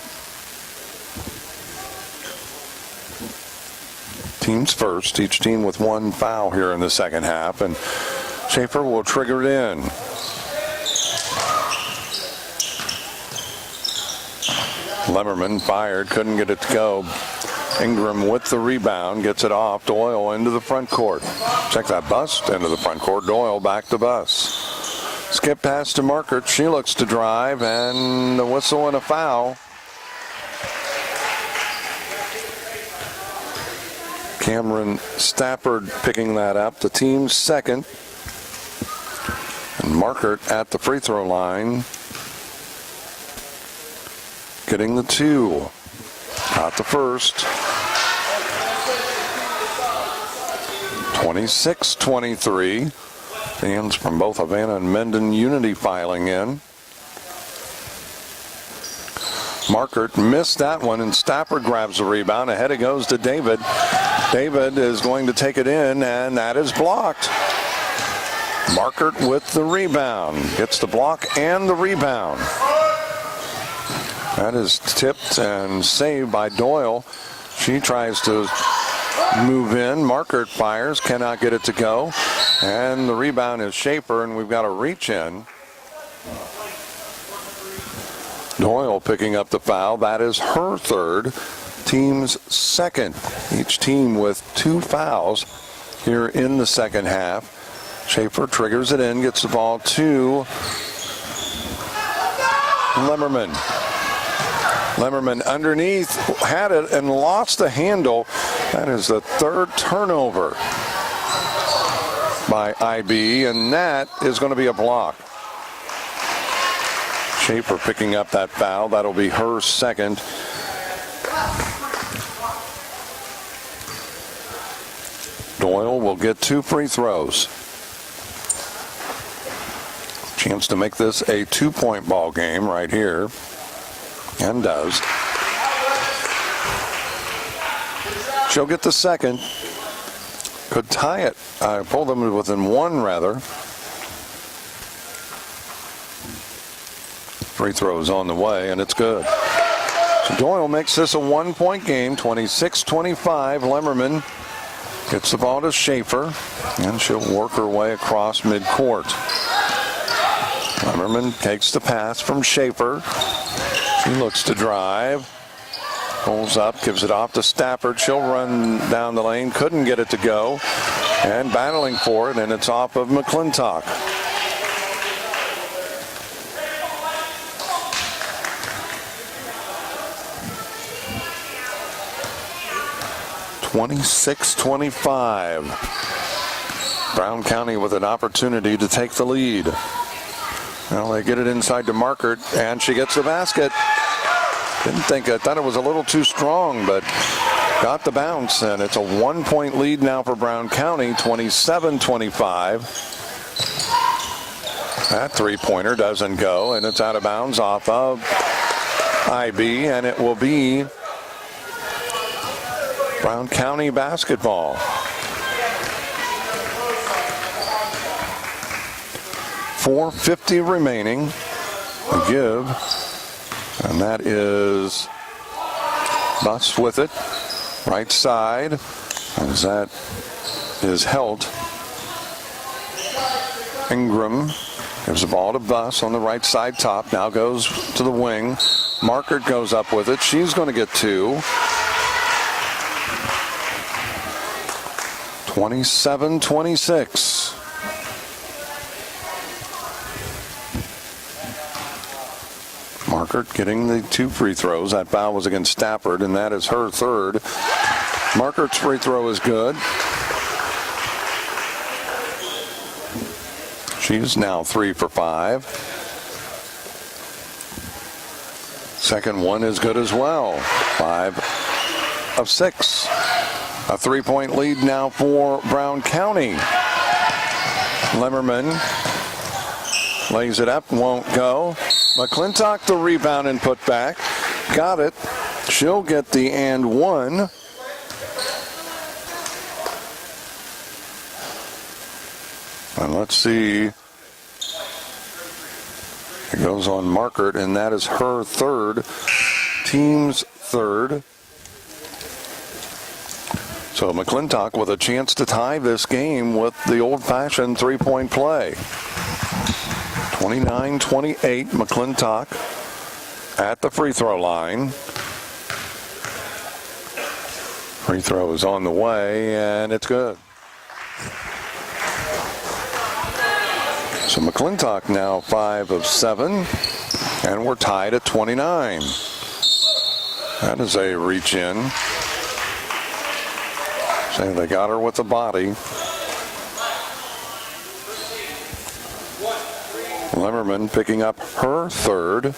Team's first. Each team with 1 foul here in the second half. And Schaefer will trigger it in. Lemmerman fired, couldn't get it to go. Ingram with the rebound, gets it off. Doyle into the front court. Check that bust into the front court. Doyle back to Bus. Skip pass to Markert. She looks to drive, and a whistle and a foul. Cameron Stafford picking that up, the team's second. And Markert at the free throw line, getting the 2. Got the first. 26-23. Fans from both Havana and Mendon Unity filing in. Markert missed that one, and Stafford grabs the rebound. Ahead it goes to David. David is going to take it in, and that is blocked. Markert with the rebound. Gets the block and the rebound. That is tipped and saved by Doyle. She tries to move in. Markert fires, cannot get it to go. And the rebound is Schaefer, and we've got a reach in. Doyle picking up the foul. That is her third, team's second. Each team with 2 fouls here in the second half. Schaefer triggers it in, gets the ball to Lemmerman. Lemmerman underneath, had it and lost the handle. That is the third turnover by IB, and that is going to be a block. Schaefer picking up that foul. That'll be her second. Doyle will get 2 free throws. Chance to make this a 2-point ball game right here. And does. She'll get the second. Could tie it. Pull them within 1, rather. Free throws on the way, and it's good. So Doyle makes this a 1-point game, 26-25. Lemmerman gets the ball to Schaefer, and she'll work her way across midcourt. Lemmerman takes the pass from Schaefer. She looks to drive. Pulls up, gives it off to Stafford. She'll run down the lane. Couldn't get it to go. And battling for it, and it's off of McClintock. (26-25). Brown County with an opportunity to take the lead. Well, they get it inside to Markert, and she gets the basket. I thought it was a little too strong, but got the bounce, and it's a 1-point lead now for Brown County, 27-25. That 3-pointer doesn't go, and it's out of bounds off of IB, and it will be Brown County basketball. 4:50 remaining to give, and that is Bus with it, right side, as that is held. Ingram gives the ball to Bus on the right side top, now goes to the wing. Markert goes up with it, she's going to get 2. 27-26. Markert getting the 2 free throws. That foul was against Stafford, and that is her third. Markert's free throw is good. She's now 3 for 5. Second one is good as well. 5 of 6. A 3-point lead now for Brown County. Lemmerman lays it up, won't go. McClintock the rebound and put back. Got it. She'll get the and 1. And let's see. It goes on Markert, and that is her third. Team's third. So McClintock with a chance to tie this game with the old-fashioned 3-point play. 29-28, McClintock at the free throw line. Free throw is on the way, and it's good. So McClintock now 5 of 7, and we're tied at 29. That is a reach in. So they got her with the body. Lemmerman picking up her third.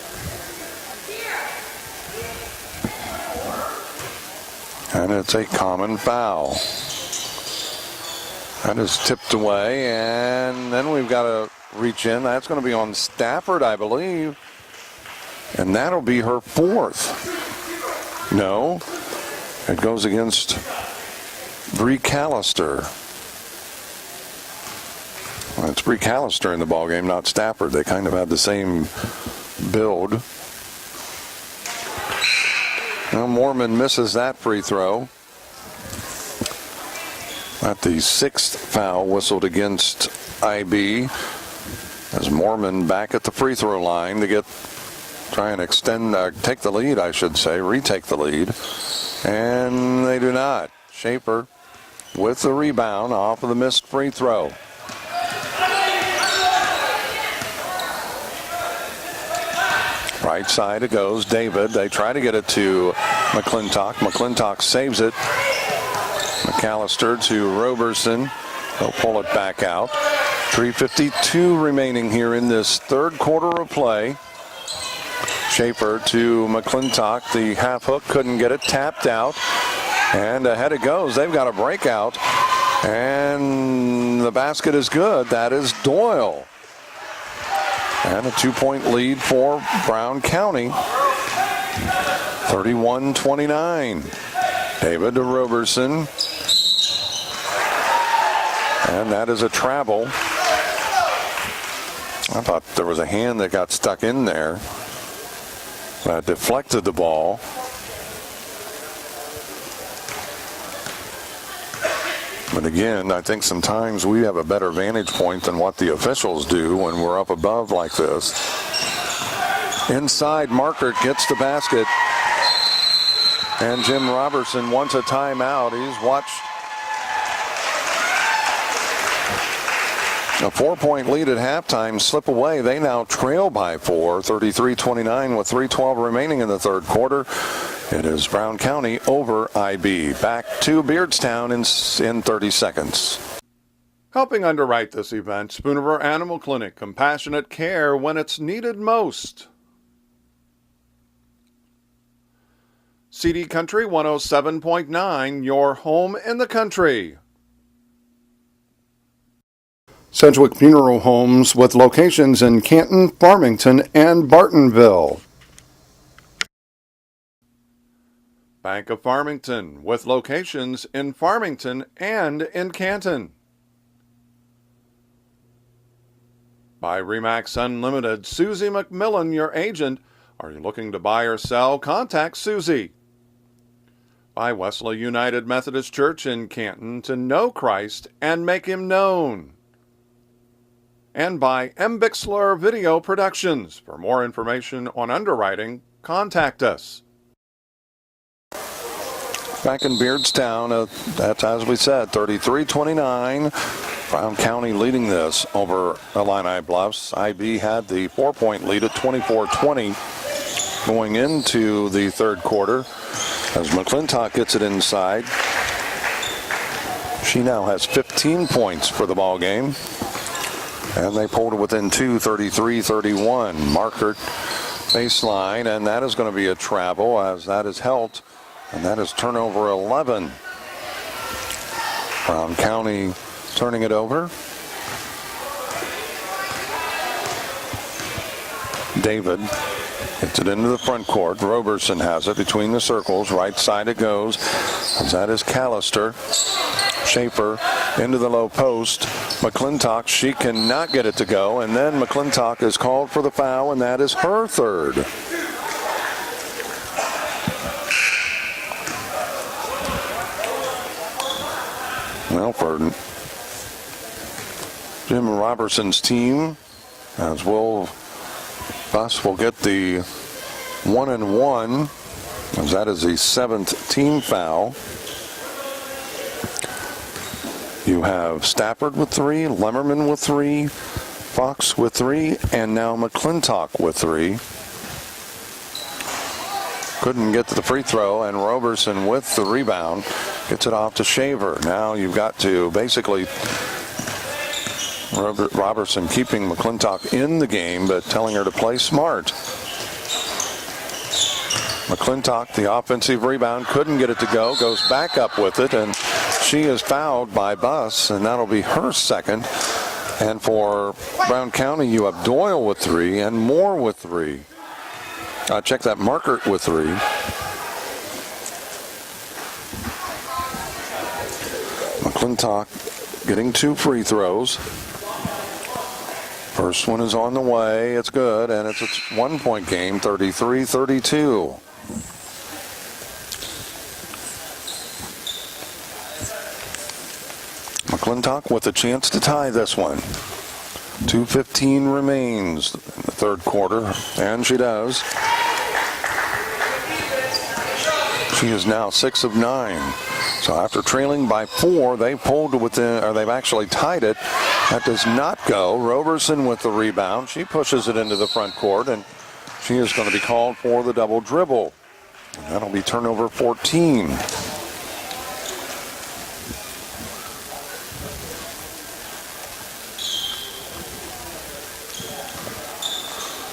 And it's a common foul. That is tipped away, and then we've got to reach in. That's going to be on Stafford, I believe. And that'll be her fourth. No, it goes against Bree Callister. Well, it's Bree Callister in the ballgame, not Stafford. They kind of had the same build. Now Moorman misses that free throw. At the 6th foul whistled against IB, as Moorman back at the free throw line to try and extend, take the lead, I should say, retake the lead. And they do not. Schaefer with the rebound off of the missed free throw. Right side it goes. David. They try to get it to McClintock. McClintock saves it. McAllister to Roberson. They'll pull it back out. 3:52 remaining here in this third quarter of play. Schaefer to McClintock. The half hook couldn't get it. Tapped out. And ahead it goes. They've got a breakout. And the basket is good. That is Doyle. And a 2-point lead for Brown County. 31-29. David to Roberson. And that is a travel. I thought there was a hand that got stuck in there. That deflected the ball. But again, I think sometimes we have a better vantage point than what the officials do when we're up above like this. Inside, Markert gets the basket. And Jim Robertson wants a timeout. He's watched a 4-point lead at halftime slip away. They now trail by 4, 33-29 with 3:12 remaining in the third quarter. It is Brown County over IB. Back to Beardstown in 30 seconds. Helping underwrite this event, Spooniver Animal Clinic. Compassionate care when it's needed most. CD Country 107.9, your home in the country. Sedgwick Funeral Homes with locations in Canton, Farmington, and Bartonville. Bank of Farmington with locations in Farmington and in Canton. By Remax Unlimited, Susie McMillan, your agent. Are you looking to buy or sell? Contact Susie. By Wesley United Methodist Church in Canton, to know Christ and make him known. And by M. Bixler Video Productions. For more information on underwriting, contact us. Back in Beardstown, that's as we said, 33-29. Brown County leading this over Illini Bluffs. IB had the 4-point lead at 24-20 going into the third quarter. As McClintock gets it inside, she now has 15 points for the ball game. And they pulled it within 2, 33-31. Markert baseline, and that is going to be a travel as that is held. And that is turnover 11. Brown County turning it over. David hits it into the front court. Roberson has it between the circles. Right side it goes. As that is Callister. Schaefer into the low post. McClintock, she cannot get it to go. And then McClintock is called for the foul, and that is her third. Well, for Jim Robertson's team, as Bus will get the 1-and-1, as that is the 7th team foul. You have Stafford with 3, Lemmerman with 3, Fox with 3, and now McClintock with 3. Couldn't get to the free throw, and Roberson with the rebound gets it off to Shaver. Now you've got to basically Robertson keeping McClintock in the game, but telling her to play smart. McClintock, the offensive rebound, couldn't get it to go, goes back up with it, and she is fouled by Buss, and that'll be her second. And for Brown County, you have Doyle with 3 and Moore with 3. Check that, Markert with 3. McClintock getting 2 free throws. First one is on the way. It's good, and it's a 1-point game, 33-32. McClintock with a chance to tie this one. 2:15 remains in the third quarter, and she does. She is now 6 of 9. So after trailing by 4, they pulled within, or they've actually tied it. That does not go. Roberson with the rebound. She pushes it into the front court, and she is going to be called for the double dribble. And that'll be turnover 14.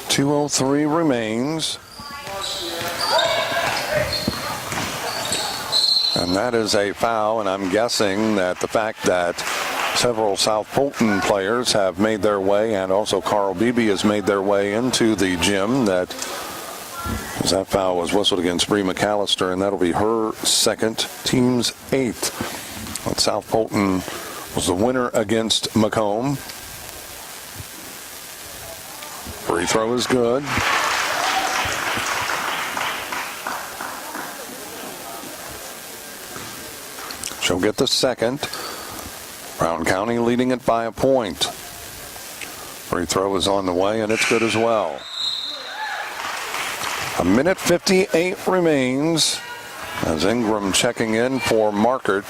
.203 remains. And that is a foul, and I'm guessing that the fact that several South Fulton players have made their way, and also Carl Beebe has made their way into the gym, that foul was whistled against Bree McAllister, and that'll be her second, team's 8th. But South Fulton was the winner against Macomb. Free throw is good. She'll get the second. Brown County leading it by a point. Free throw is on the way, and it's good as well. 1:58 remains as Ingram checking in for Markert.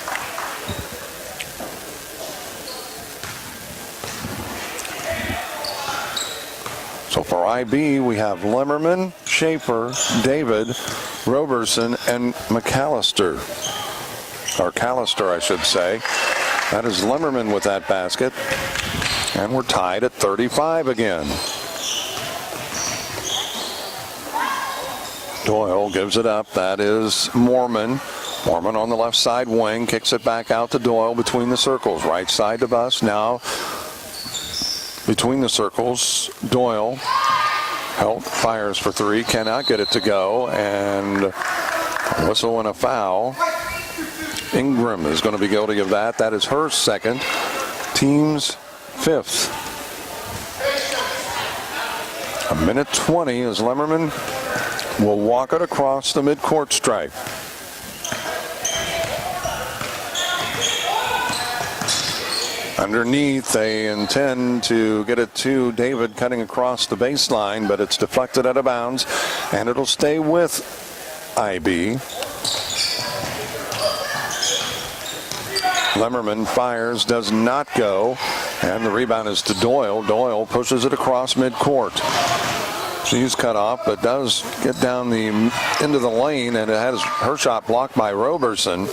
So for IB, we have Lemmerman, Schaefer, David, Roberson, and McAllister. Or Callister, I should say. That is Lemmerman with that basket. And we're tied at 35 again. Doyle gives it up. That is Mormon. Mormon on the left side wing. Kicks it back out to Doyle between the circles. Right side to Buss. Now between the circles. Doyle. Fires for 3. Cannot get it to go. And a whistle and a foul. Ingram is going to be guilty of that. That is her second. Team's 5th. 1:20 as Lemmerman will walk it across the midcourt stripe. Underneath, they intend to get it to David cutting across the baseline, but it's deflected out of bounds, and it'll stay with IB. Lemmerman fires, does not go, and the rebound is to Doyle. Doyle pushes it across midcourt. She's cut off, but does get down the into the lane, and it has her shot blocked by Roberson.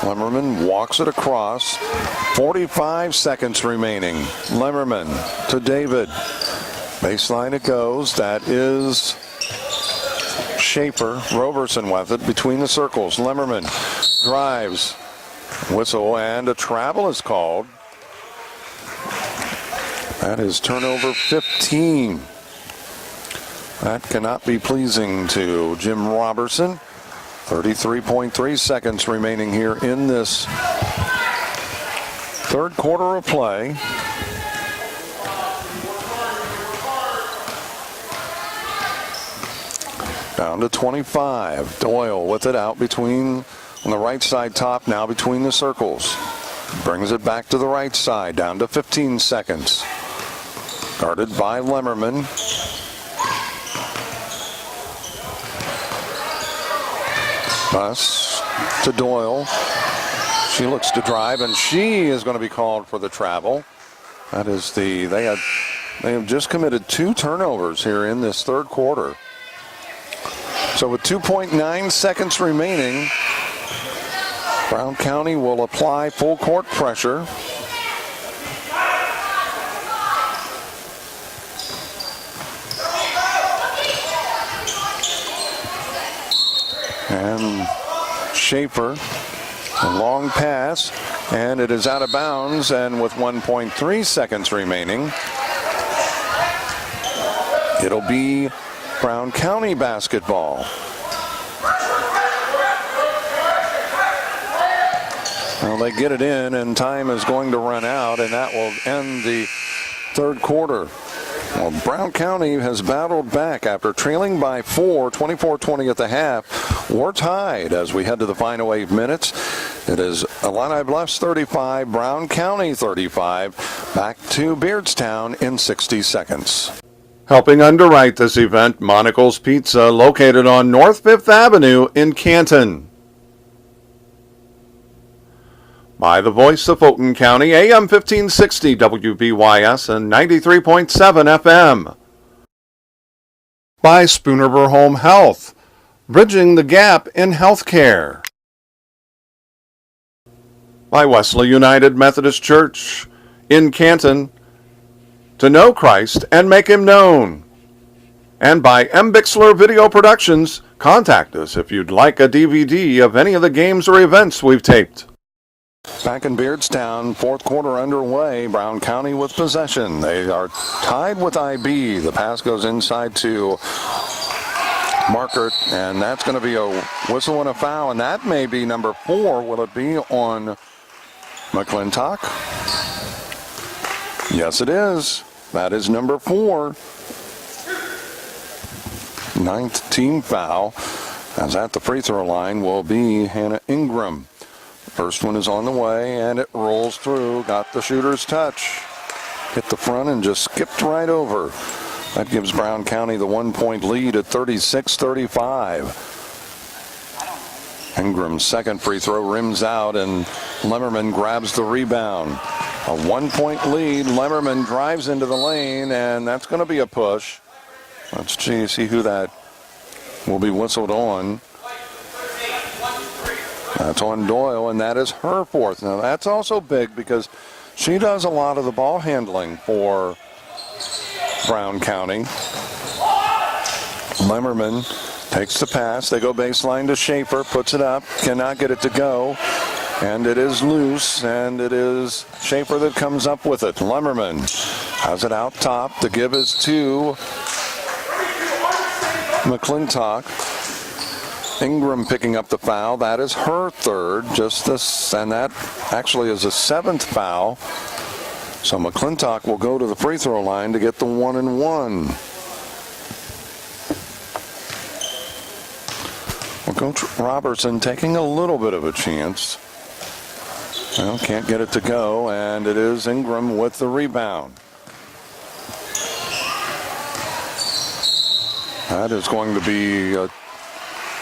Lemmerman walks it across. 45 seconds remaining. Lemmerman to David. Baseline it goes. That is Schaefer. Roberson with it between the circles. Lemmerman drives. Whistle, and a travel is called. That is turnover 15. That cannot be pleasing to Jim Robertson. 33.3 seconds remaining here in this third quarter of play. Down to 25. Doyle with it out between on the right side top, now between the circles. Brings it back to the right side, down to 15 seconds. Guarded by Lemmerman. Pass to Doyle. She looks to drive, and she is going to be called for the travel. That is they have just committed 2 turnovers here in this third quarter. So with 2.9 seconds remaining, Brown County will apply full court pressure. And Schaefer, a long pass, and it is out of bounds, and with 1.3 seconds remaining, it'll be Brown County basketball. Well, they get it in, and time is going to run out, and that will end the third quarter. Well, Brown County has battled back after trailing by 4, 24-20 at the half. We're tied as we head to the final 8 minutes. It is Illini Bluffs 35, Brown County 35. Back to Beardstown in 60 seconds. Helping underwrite this event, Monocle's Pizza, located on North 5th Avenue in Canton. By the voice of Fulton County, AM 1560 WBYS and 93.7 FM. By Spoonerver Home Health, bridging the gap in healthcare. By Wesley United Methodist Church in Canton, to know Christ and make him known. And by M. Bixler Video Productions, contact us if you'd like a DVD of any of the games or events we've taped. Back in Beardstown, fourth quarter underway. Brown County with possession. They are tied with IB. The pass goes inside to Markert, and that's going to be a whistle and a foul, and that may be number 4. Will it be on McClintock? Yes, it is. That is number 4. 9th team foul. As at the free throw line will be Hannah Ingram. First one is on the way, and it rolls through. Got the shooter's touch. Hit the front and just skipped right over. That gives Brown County the 1-point lead at 36-35. Ingram's second free throw rims out, and Lemmerman grabs the rebound. A 1-point lead. Lemmerman drives into the lane, and that's going to be a push. Let's see who that will be whistled on. That's on Doyle, and that is her 4th. Now, that's also big because she does a lot of the ball handling for Brown County. Lemmerman takes the pass. They go baseline to Schaefer, puts it up, cannot get it to go, and it is loose, and it is Schaefer that comes up with it. Lemmerman has it out top. The give is to McClintock. Ingram picking up the foul. That is her 3rd. Just this, and that actually is a 7th foul. So McClintock will go to the free throw line to get the 1-and-1. Well, Coach Robertson taking a little bit of a chance. Well, can't get it to go, and it is Ingram with the rebound. That is going to be a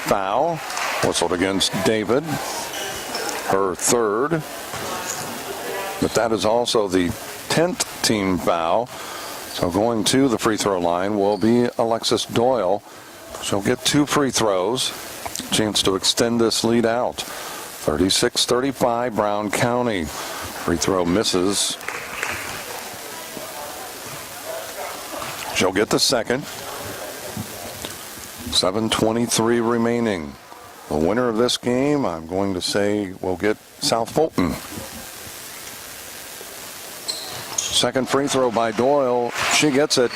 foul whistled against David, her 3rd, but that is also the 10th team foul. So going to the free throw line will be Alexis Doyle. She'll get 2 free throws, chance to extend this lead out. 36-35 Brown County. Free throw misses. She'll get the second. 7:23 remaining. The winner of this game, I'm going to say, will get South Fulton. Second free throw by Doyle. She gets it,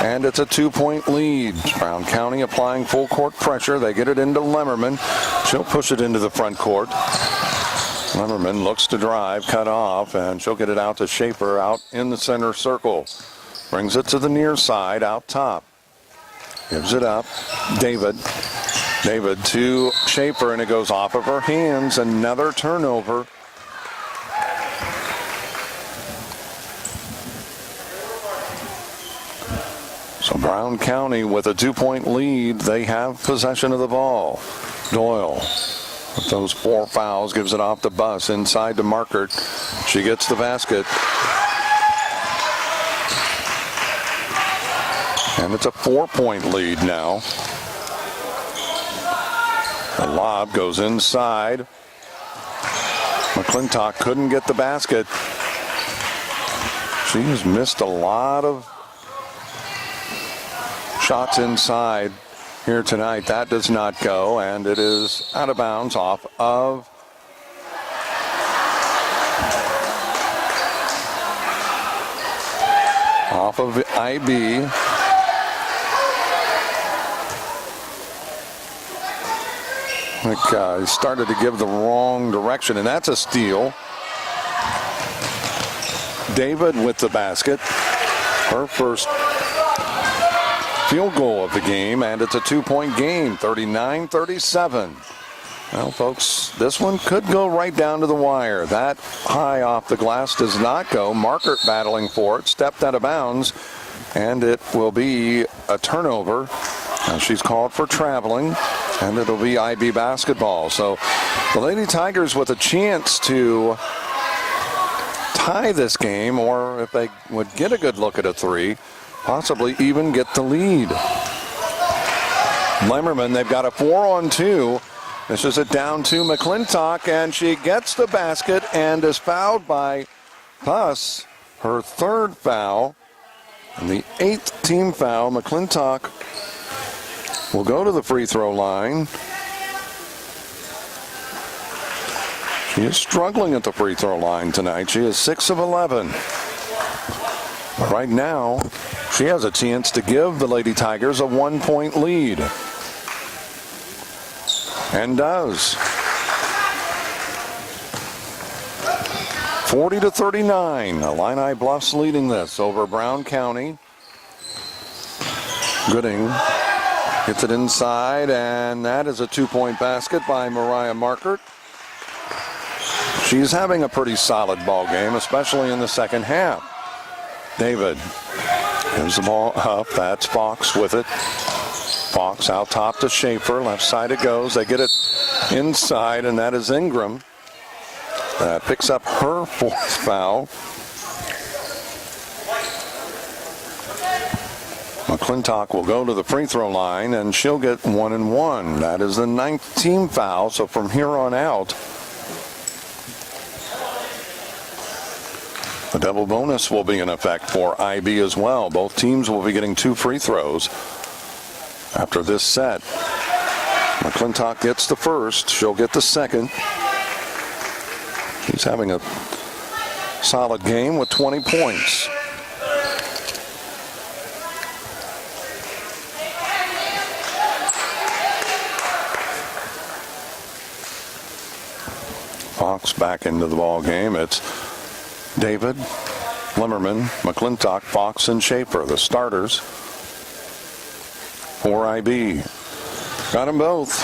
and it's a 2-point lead. Brown County applying full court pressure. They get it into Lemmerman. She'll push it into the front court. Lemmerman looks to drive, cut off, and she'll get it out to Schaefer out in the center circle. Brings it to the near side, out top. Gives it up. David to Schaefer, and it goes off of her hands. Another turnover. So Brown County with a 2-point lead. They have possession of the ball. Doyle With those 4 fouls, gives it off the bus inside to Markert. She gets the basket. And it's a 4-point lead now. The lob goes inside. McClintock couldn't get the basket. She has missed a lot of shots inside here tonight. That does not go, and it is out of bounds off of IB. He started to give the wrong direction, and that's a steal. David with the basket. Her first field goal of the game, and it's a 2-point game, 39-37. Well, folks, this one could go right down to the wire. That high off the glass does not go. Markert battling for it, stepped out of bounds, and it will be a turnover. She's called for traveling, and it'll be IB basketball. So the Lady Tigers with a chance to tie this game, or if they would get a good look at a 3, possibly even get the lead. Lemmerman, they've got a 4-on-2. This is a down to McClintock, and she gets the basket and is fouled by Puss, her 3rd foul, and the 8th team foul. McClintock will go to the free throw line. She is struggling at the free throw line tonight. She is 6 of 11. Right now, she has a chance to give the Lady Tigers a 1-point lead. And does. 40-39. Illini Bluffs leading this over Brown County. Gooding gets it inside, and that is a 2-point basket by Mariah Markert. She's having a pretty solid ball game, especially in the second half. David gives the ball up. That's Fox with it. Fox out top to Schaefer. Left side it goes. They get it inside, and that is Ingram. That picks up her 4th foul. McClintock will go to the free throw line, and she'll get 1 and 1. That is the 9th team foul. So from here on out, the double bonus will be in effect for IB as well. Both teams will be getting 2 free throws after this set. McClintock gets the first. She'll get the second. She's having a solid game with 20 points. Fox back into the ball game. It's David, Limmerman, McClintock, Fox, and Schaefer, the starters for IB. Got them both.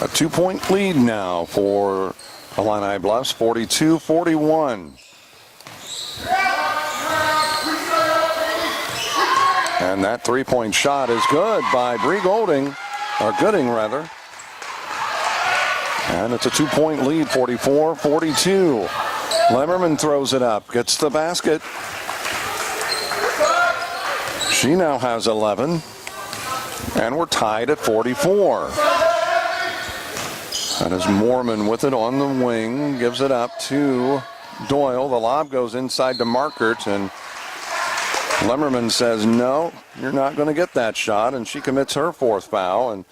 A 2-point lead now for Illini Bluffs, 42-41. And that 3-point shot is good by Gooding. And it's a 2-point lead, 44-42. Lemmerman throws it up, gets the basket. She now has 11. And we're tied at 44. That is Moorman with it on the wing, gives it up to Doyle. The lob goes inside to Markert, and Lemmerman says, no, you're not going to get that shot, and she commits her 4th foul, and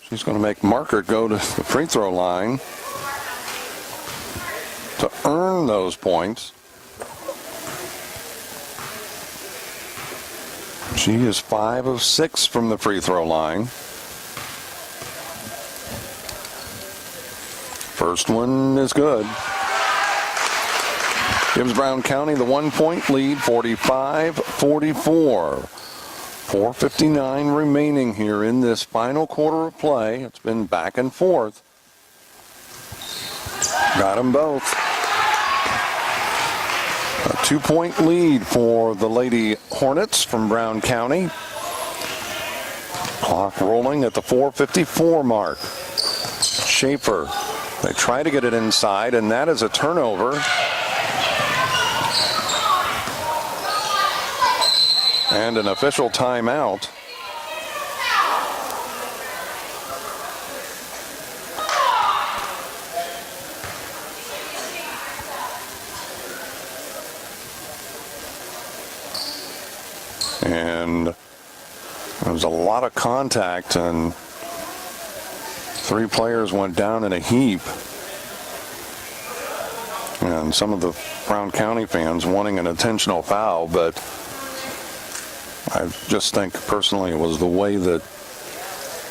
she's going to make Markert go to the free throw line to earn those points. She is 5 of 6 from the free throw line. First one is good. Gives Brown County the 1-point lead, 45-44. 4:59 remaining here in this final quarter of play. It's been back and forth. Got them both. A 2-point lead for the Lady Hornets from Brown County. Clock rolling at the 4:54 mark. Schaefer, they try to get it inside, and that is a turnover. And an official timeout. And there was a lot of contact, and 3 players went down in a heap. And some of the Brown County fans wanting an intentional foul, but I just think personally it was the way that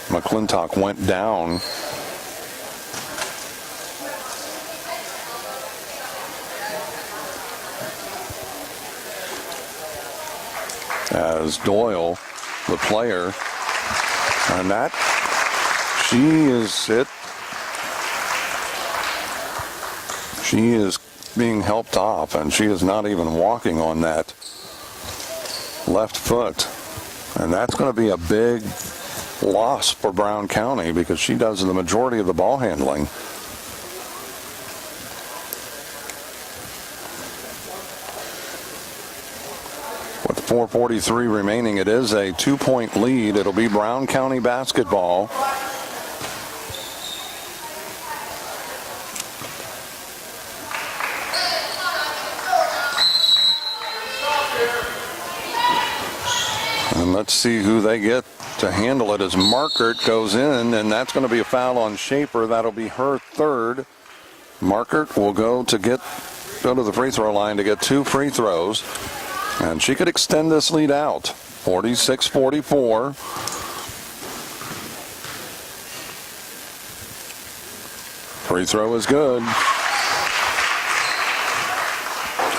McClintock went down. As Doyle, the player, and that she is being helped off, and she is not even walking on that left foot, and that's going to be a big loss for Brown County because she does the majority of the ball handling. With 4:43 remaining, it is a 2-point lead. It'll be Brown County basketball. And let's see who they get to handle it as Markert goes in, and that's going to be a foul on Schaefer. That'll be her third. Markert will go to the free throw line to get 2 free throws, and she could extend this lead out. 46-44. Free throw is good.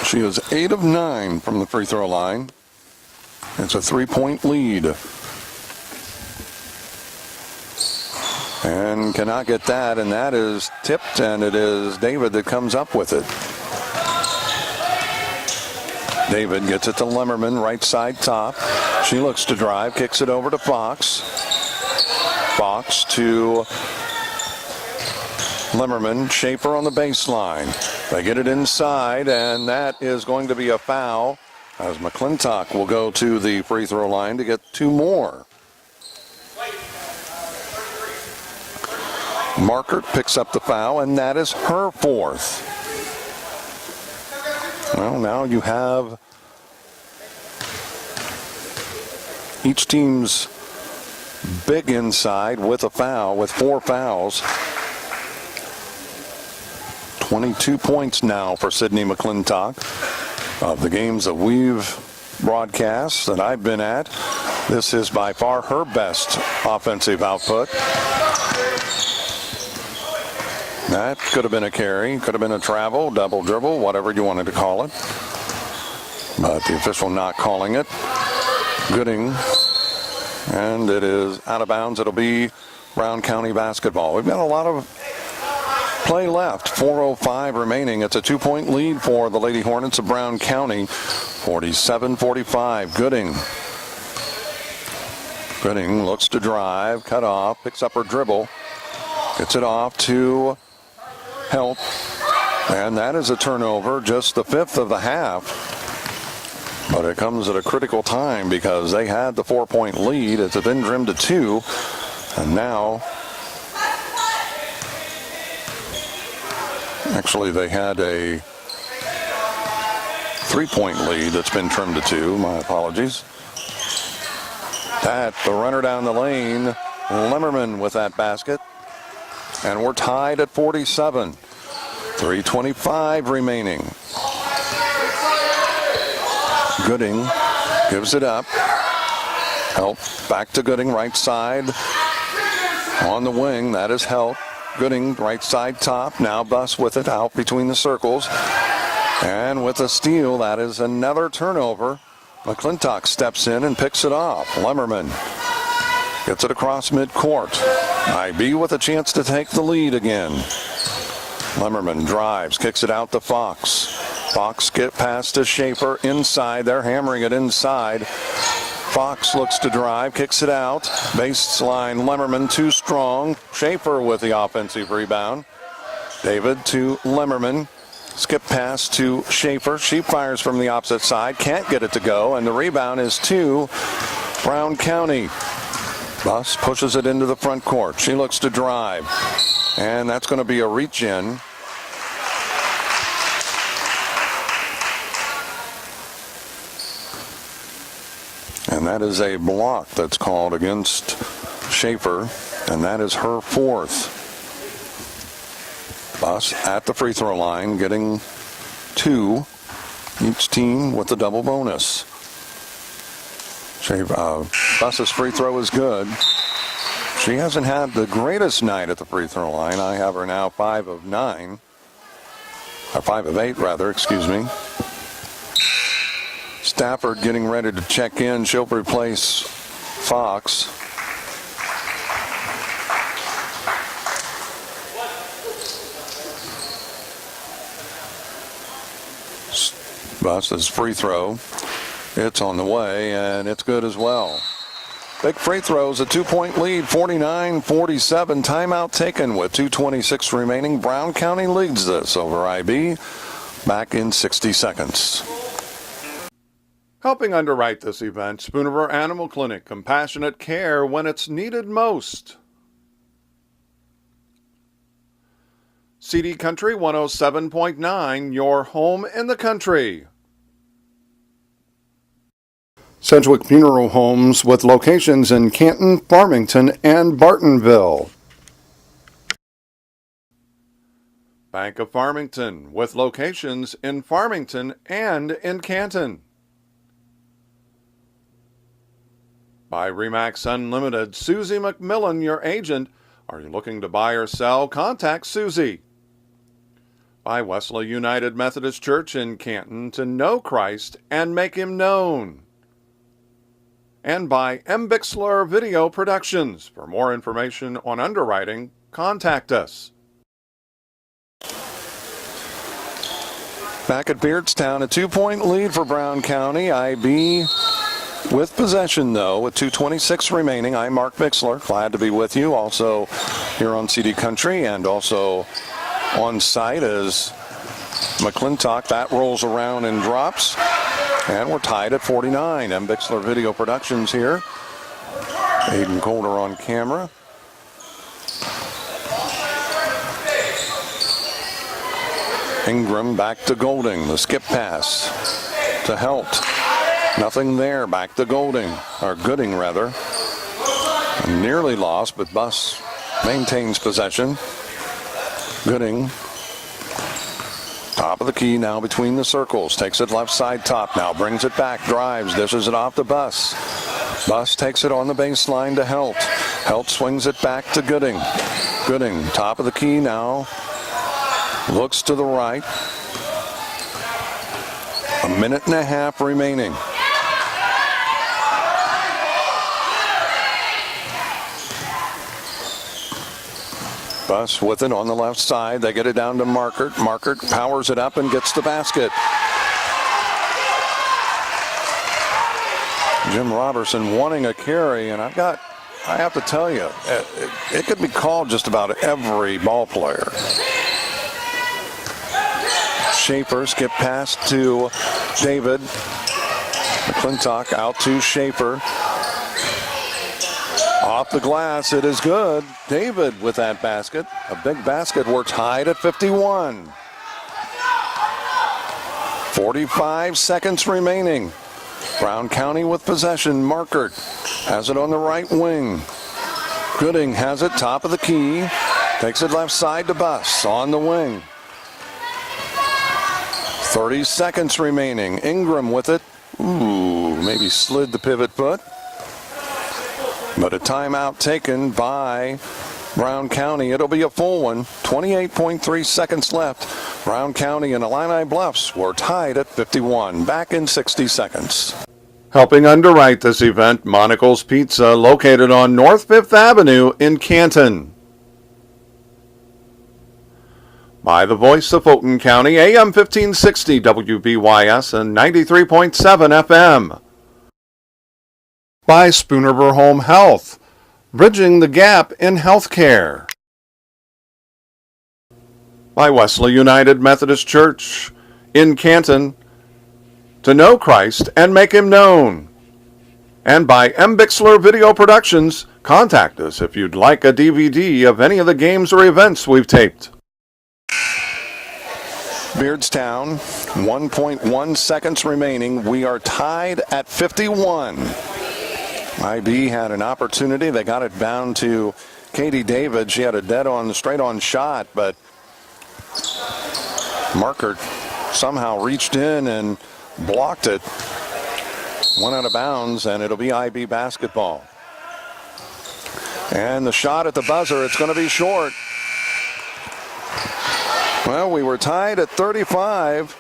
She is 8 of 9 from the free throw line. It's a 3-point lead. And cannot get that, and that is tipped, and it is David that comes up with it. David gets it to Lemmerman, right side top. She looks to drive, kicks it over to Fox. Fox to Lemmerman. Schaefer on the baseline. They get it inside, and that is going to be a foul, as McClintock will go to the free throw line to get 2 more. Markert picks up the foul, and that is her 4th. Well, now you have each team's big inside with a foul, with 4 fouls. 22 points now for Sydney McClintock. Of the games that we've broadcast that I've been at, this is by far her best offensive output. That could have been a carry, could have been a travel, double dribble, whatever you wanted to call it. But the official not calling it. Gooding, and it is out of bounds. It'll be Brown County basketball. We've got a lot of play left. 4:05 remaining. It's a 2-point lead for the Lady Hornets of Brown County. 47-45. Gooding looks to drive, cut off, picks up her dribble, gets it off to Help, and that is a turnover, just the 5th of the half. But it comes at a critical time because they had the 4-point lead. It's been trimmed to 2, and now actually they had a 3-point lead that's been trimmed to 2. My apologies. That, the runner down the lane, Lemmerman with that basket. And we're tied at 47. 3:25 remaining. Gooding gives it up. Help back to Gooding, right side. On the wing, that is Help. Gooding, right side top. Now Buss with it out between the circles. And with a steal, that is another turnover. McClintock steps in and picks it off. Lemmerman gets it across midcourt. IB with a chance to take the lead again. Lemmerman drives, kicks it out to Fox. Fox get past to Schaefer inside. They're hammering it inside. Fox looks to drive, kicks it out. Baseline, Lemmerman too strong. Schaefer with the offensive rebound. David to Lemmerman. Skip pass to Schaefer. She fires from the opposite side. Can't get it to go. And the rebound is to Brown County. Buss pushes it into the front court. She looks to drive. And that's going to be a reach in. And that is a block that's called against Schaefer. And that is her fourth. Buss at the free throw line, getting 2. Each team with the double bonus. Buss's free throw is good. She hasn't had the greatest night at the free throw line. I have her now 5 of 9. Or 5 of 8, rather, excuse me. Stafford getting ready to check in. She'll replace Fox. Buss's free throw. It's on the way, and it's good as well. Big free throws, a 2-point lead, 49-47. Timeout taken with 2:26 remaining. Brown County leads this over IB. Back in 60 seconds. Helping underwrite this event, Spooniver Animal Clinic. Compassionate care when it's needed most. CD Country 107.9, your home in the country. Sedgwick Funeral Homes with locations in Canton, Farmington, and Bartonville. Bank of Farmington with locations in Farmington and in Canton. By Remax Unlimited, Susie McMillan, your agent. Are you looking to buy or sell? Contact Susie. By Wesley United Methodist Church in Canton, to know Christ and make him known. And by M. Bixler Video Productions. For more information on underwriting, contact us. Back at Beardstown, a 2-point lead for Brown County. IB with possession, though, with 2:26 remaining. I'm Mark Bixler. Glad to be with you. Also here on CD Country and also on site is McClintock. That rolls around and drops. And we're tied at 49. M. Bixler Video Productions here. Aiden Coulter on camera. Ingram back to Golding. The skip pass to Helt. Nothing there. Back to Golding. Or Gooding, rather. Nearly lost, but Buss maintains possession. Gooding. Top of the key now between the circles. Takes it left side top now. Brings it back. Drives. Dishes it off to Buss. Buss takes it on the baseline to Helt. Helt swings it back to Gooding. Gooding. Top of the key now. Looks to the right. 1.5 minutes remaining. Buss with it on the left side. They get it down to Markert. Markert powers it up and gets the basket. Jim Robertson wanting a carry, and I have to tell you, it could be called just about every ball player. Schaefer skip pass to David. McClintock out to Schaefer. Off the glass, it is good. David with that basket. A big basket. We're tied at 51. 45 seconds remaining. Brown County with possession. Markert has it on the right wing. Gooding has it top of the key. Takes it left side to Buss on the wing. 30 seconds remaining. Ingram with it. Ooh, maybe slid the pivot foot. But a timeout taken by Brown County. It'll be a full one. 28.3 seconds left. Brown County and Illini Bluffs were tied at 51. Back in 60 seconds. Helping underwrite this event, Monocle's Pizza, located on North 5th Avenue in Canton. By the voice of Fulton County, AM 1560 WBYS and 93.7 FM. by Spoonerver Home Health, bridging the gap in healthcare. By Wesley United Methodist Church in Canton, to know Christ and make him known. And by Bixler Video Productions, contact us if you'd like a DVD of any of the games or events we've taped. Beardstown, 1.1 seconds remaining. We are tied at 51. IB had an opportunity. They got it down to Katie David. She had a straight-on shot, but Markert somehow reached in and blocked it. Went out of bounds, and it'll be IB basketball. And the shot at the buzzer, it's going to be short. Well, we were tied at 35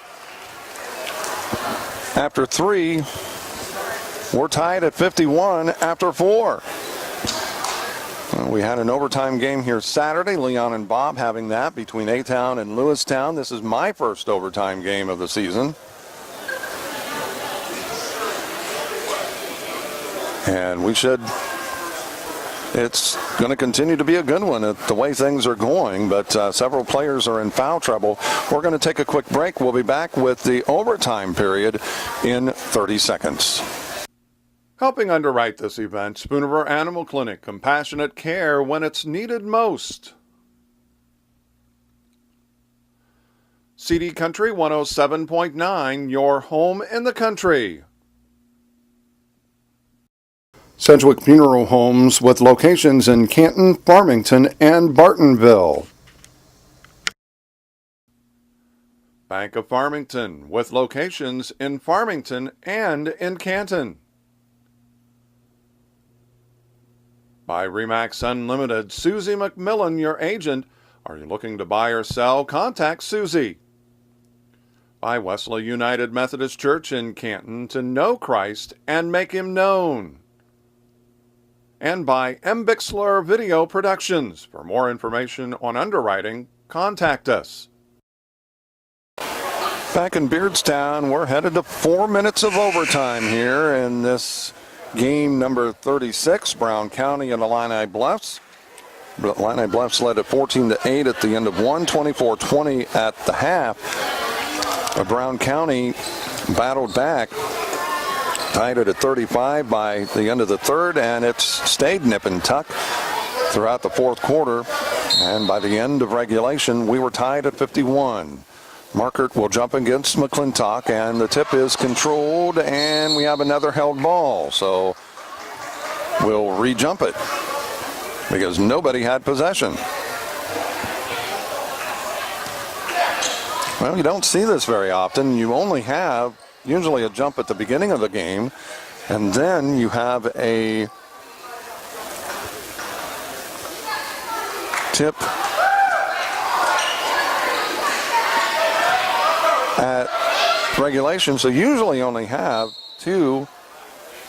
after 3. We're tied at 51 after 4. Well, we had an overtime game here Saturday. Leon and Bob having that between A-Town and Lewistown. This is my first overtime game of the season. And it's going to continue to be a good one the way things are going, but several players are in foul trouble. We're going to take a quick break. We'll be back with the overtime period in 30 seconds. Helping underwrite this event, Spoonerver Animal Clinic, compassionate care when it's needed most. CD Country 107.9, your home in the country. Sedgwick Funeral Homes with locations in Canton, Farmington, and Bartonville. Bank of Farmington with locations in Farmington and in Canton. By Remax Unlimited, Susie McMillan, your agent. Are you looking to buy or sell? Contact Susie. By Wesley United Methodist Church in Canton, to know Christ and make him known. And by Bixler Video Productions. For more information on underwriting, contact us. Back in Beardstown, we're headed to 4 minutes of overtime here in this game number 36, Brown County and Illini Bluffs. Illini Bluffs led at 14-8 at the end of one, 24-20 at the half. Brown County battled back. Tied it at 35 by the end of the third, and it's stayed nip and tuck throughout the fourth quarter. And by the end of regulation, we were tied at 51. Markert will jump against McClintock, and the tip is controlled, and we have another held ball. So we'll re-jump it because nobody had possession. Well, you don't see this very often. You only have usually a jump at the beginning of the game, and then you have a tip at regulation. So usually only have 2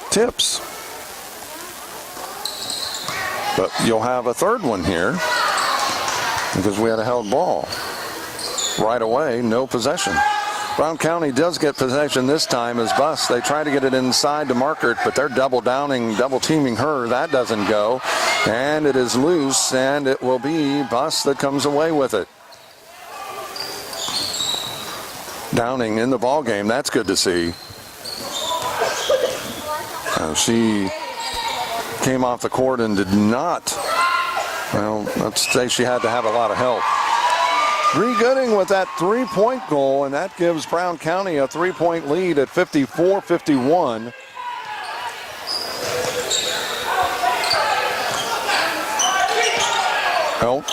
tips. But you'll have a third one here because we had a held ball. Right away, no possession. Brown County does get possession this time as Buss. They try to get it inside to Markert, but they're double teaming her. That doesn't go. And it is loose, and it will be Buss that comes away with it. Downing in the ball game. That's good to see. She came off the court and did not, well, let's say she had to have a lot of help. Regooding with that 3-point goal, and that gives Brown County a 3-point lead at 54-51. Well,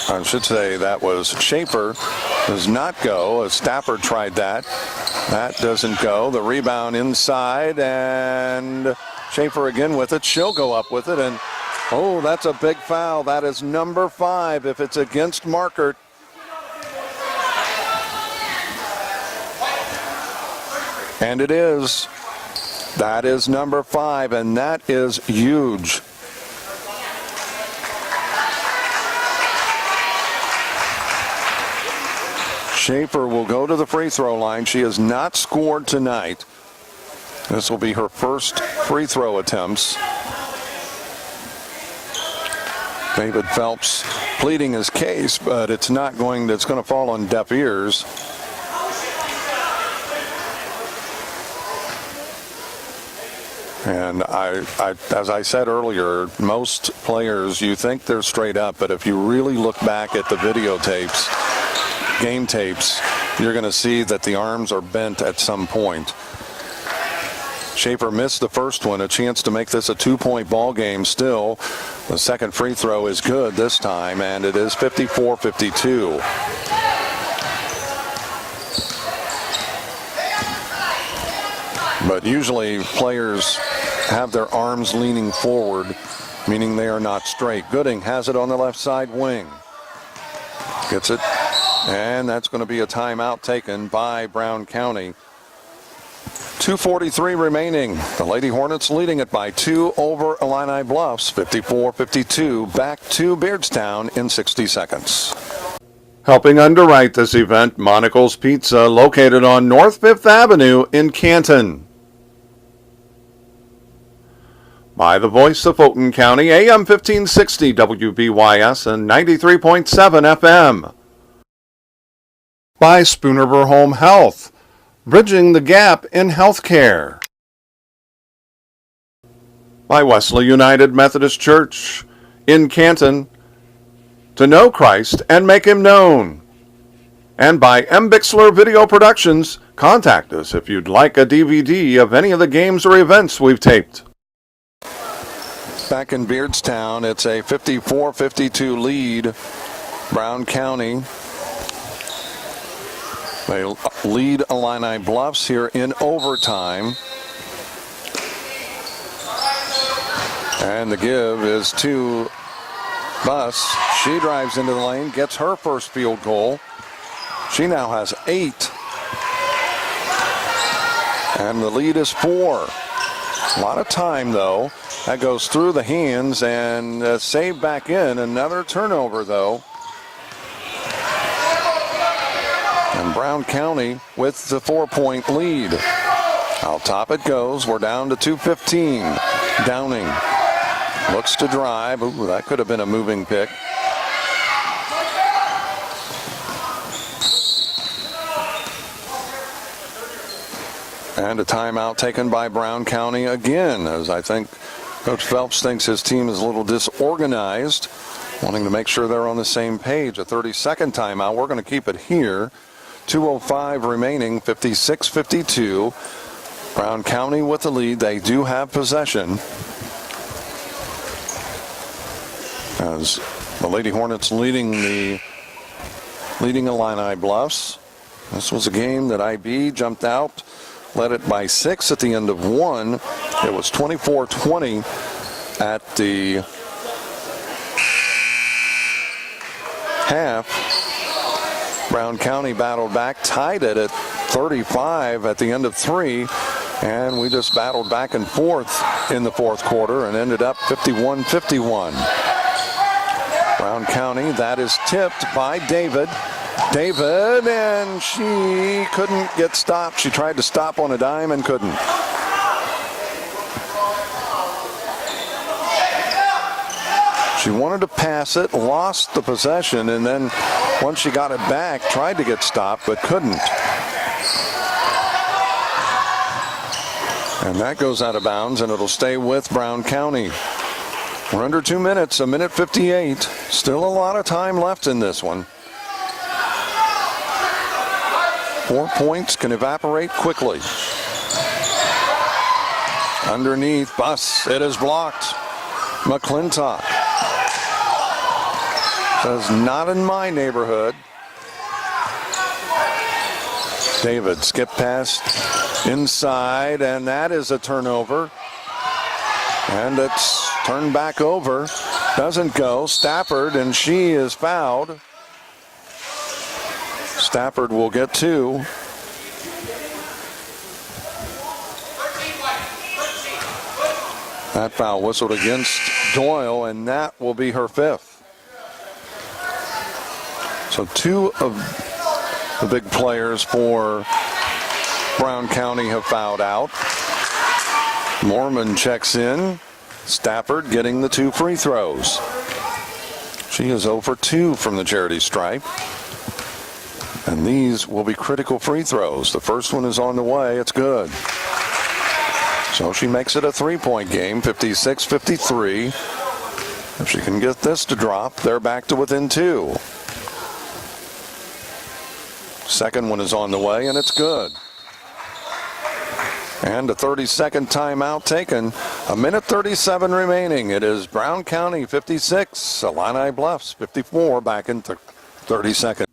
I should say that was Schaefer. Does not go, as Stafford tried that. That doesn't go. The rebound inside, and Schaefer again with it. She'll go up with it, and oh, that's a big foul. That is number 5 if it's against Markert. And it is. That is number 5, and that is huge. Schaefer will go to the free throw line. She has not scored tonight. This will be her first free throw attempts. David Phelps pleading his case, but it's going to fall on deaf ears. And as I said earlier, most players, you think they're straight up, but if you really look back at the videotapes, game tapes, you're going to see that the arms are bent at some point. Schaefer missed the first one, a chance to make this a 2-point ball game still. The second free throw is good this time, and it is 54-52. But usually players have their arms leaning forward, meaning they are not straight. Gooding has it on the left side wing. Gets it, and that's going to be a timeout taken by Brown County. 2:43 remaining. The Lady Hornets leading it by 2 over Illini Bluffs, 54-52. Back to Beardstown in 60 seconds. Helping underwrite this event, Monocle's Pizza, located on North 5th Avenue in Canton. By the voice of Fulton County, AM 1560 WBYS and 93.7 FM. By Spoonerver Home Health, bridging the gap in healthcare. By Wesley United Methodist Church in Canton, to know Christ and make him known. And by M. Bixler Video Productions, contact us if you'd like a DVD of any of the games or events we've taped. Back in Beardstown, it's a 54-52 lead. Brown County, they lead Illini Bluffs here in overtime. And the give is to Buss. She drives into the lane, gets her first field goal. She now has 8. And the lead is 4. A lot of time, though. That goes through the hands and saved back in. Another turnover, though. And Brown County with the 4-point lead. Out top it goes. We're down to 2:15. Downing looks to drive. Ooh, that could have been a moving pick. And a timeout taken by Brown County again, as I think Coach Phelps thinks his team is a little disorganized, wanting to make sure they're on the same page. A 30-second timeout. We're going to keep it here. 2:05 remaining, 56-52. Brown County with the lead. They do have possession. As the Lady Hornets leading Illini Bluffs. This was a game that IB jumped out, led it by 6 at the end of 1. It was 24-20 at the half. Brown County battled back, tied it at 35 at the end of 3. And we just battled back and forth in the fourth quarter and ended up 51-51. Brown County, that is tipped by David, and she couldn't get stopped. She tried to stop on a dime and couldn't. She wanted to pass it, lost the possession, and then once she got it back, tried to get stopped, but couldn't. And that goes out of bounds, and it'll stay with Brown County. We're under 2 minutes, 1:58. Still a lot of time left in this one. 4 points can evaporate quickly. Underneath, Buss, it is blocked. McClintock says, not in my neighborhood. David skip past inside, and that is a turnover. And it's turned back over. Doesn't go. Stafford, and she is fouled. Stafford will get 2. That foul whistled against Doyle, and that will be her 5th. So 2 of the big players for Brown County have fouled out. Mormon checks in. Stafford getting the 2 free throws. She is 0 for 2 from the charity stripe. And these will be critical free throws. The first one is on the way. It's good. So she makes it a 3-point game, 56-53. If she can get this to drop, they're back to within 2. Second one is on the way, and it's good. And a 30-second timeout taken. 1:37 remaining. It is Brown County 56, Illini Bluffs 54, back in 30 seconds.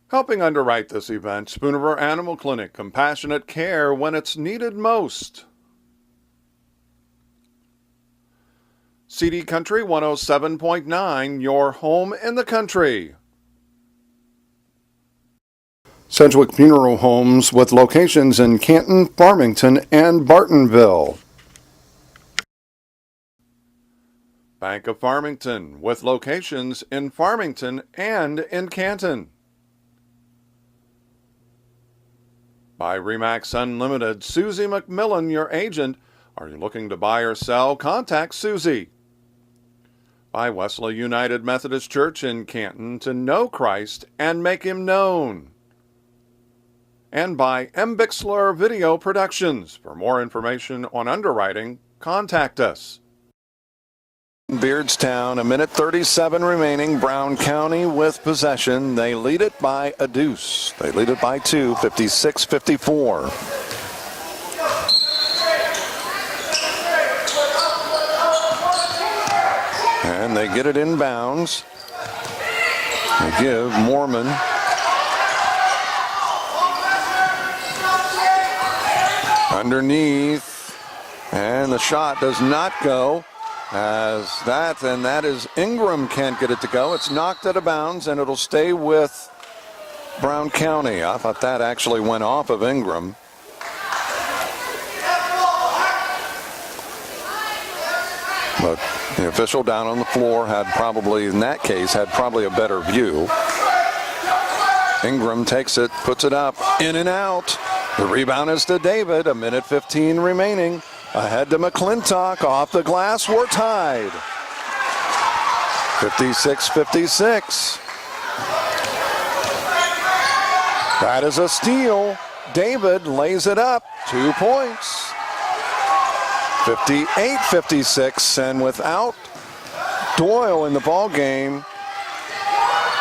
Helping underwrite this event, Spooner Animal Clinic, compassionate care when it's needed most. CD Country 107.9, your home in the country. Sedgwick Funeral Homes with locations in Canton, Farmington, and Bartonville. Bank of Farmington with locations in Farmington and in Canton. By Remax Unlimited, Susie McMillan, your agent. Are you looking to buy or sell? Contact Susie. By Wesley United Methodist Church in Canton, to know Christ and make him known. And by Bixler Video Productions. For more information on underwriting, contact us. Beardstown, 1:37 remaining. Brown County with possession. They lead it by a deuce. They lead it by 2, 56-54. And they get it inbounds. They give Mormon underneath, and the shot does not go that is Ingram can't get it to go. It's knocked out of bounds, and it'll stay with Brown County. I thought that actually went off of Ingram. But the official down on the floor had probably a better view. Ingram takes it, puts it up, in and out. The rebound is to David. 1:15 remaining. Ahead to McClintock. Off the glass. We're tied. 56-56. That is a steal. David lays it up. 2 points. 58-56. And without Doyle in the ball game,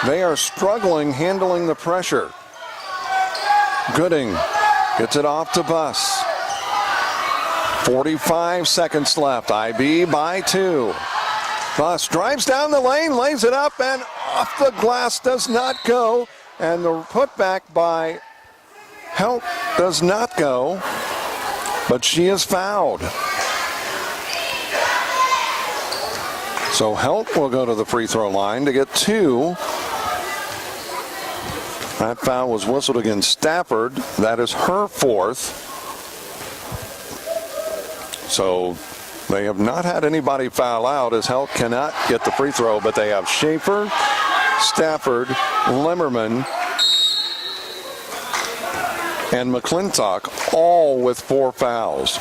they are struggling handling the pressure. Gooding gets it off to Buss. 45 seconds left. IB by 2. Buss drives down the lane, lays it up, and off the glass, does not go. And the putback by Helt does not go, but she is fouled. So Helt will go to the free throw line to get 2. That foul was whistled against Stafford. That is her 4th. So they have not had anybody foul out, as Helt cannot get the free throw, but they have Schaefer, Stafford, Limmerman, and McClintock, all with 4 fouls.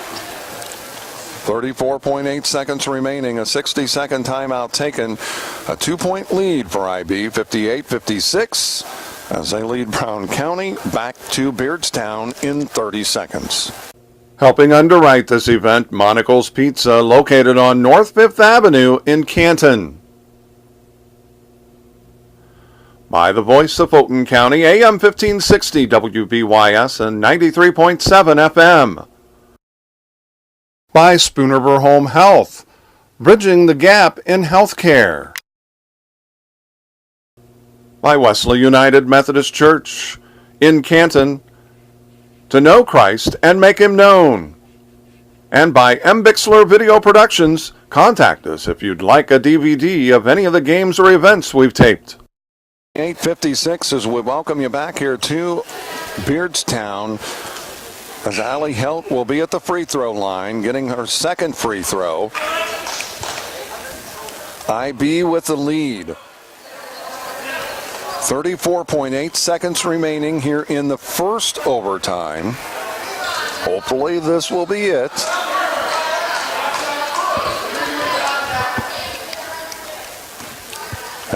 34.8 seconds remaining, a 60-second timeout taken. A 2-point lead for IB, 58-56, as they lead Brown County back to Beardstown in 30 seconds. Helping underwrite this event, Monocle's Pizza, located on North 5th Avenue in Canton. By the voice of Fulton County, AM 1560 WBYS and 93.7 FM. By Spooner Home Health, bridging the gap in healthcare. By Wesley United Methodist Church in Canton, to know Christ and make him known. And by Bixler Video Productions, contact us if you'd like a DVD of any of the games or events we've taped. 8:56 as we welcome you back here to Beardstown, as Allie Helt will be at the free throw line, getting her 2nd free throw. IB with the lead. 34.8 seconds remaining here in the first overtime. Hopefully this will be it.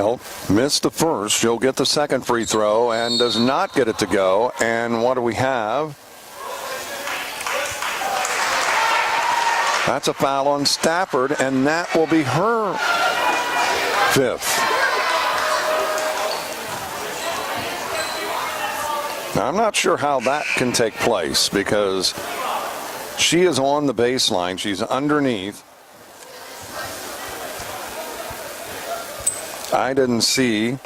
Well, missed the first. She'll get the second free throw and does not get it to go. And what do we have? That's a foul on Stafford, and that will be her fifth. Now, I'm not sure how that can take place because she is on the baseline. She's underneath. I didn't see.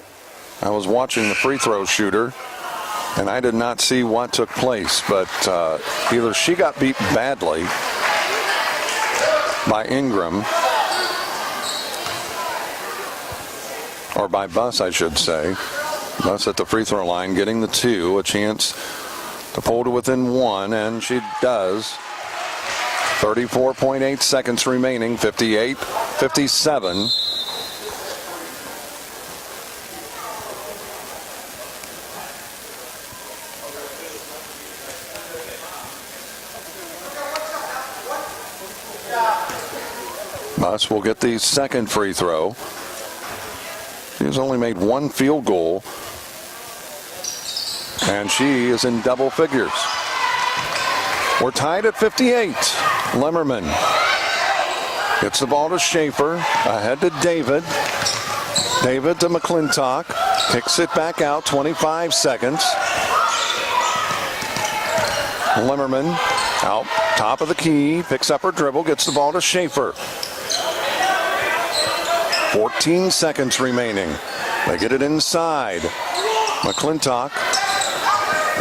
I was watching the free throw shooter, and I did not see what took place. But either she got beat badly by Ingram, or by Buss, I should say. Buss at the free throw line, getting the two, a chance to pull to within one, and she does. 34.8 seconds remaining, 58-57. Buss will get the second free throw. She has only made one field goal, and she is in double figures. We're tied at 58. Lemmerman gets the ball to Schaefer, ahead to David. David to McClintock, kicks it back out, 25 seconds. Lemmerman out top of the key, picks up her dribble, gets the ball to Schaefer. 14 seconds remaining. They get it inside. McClintock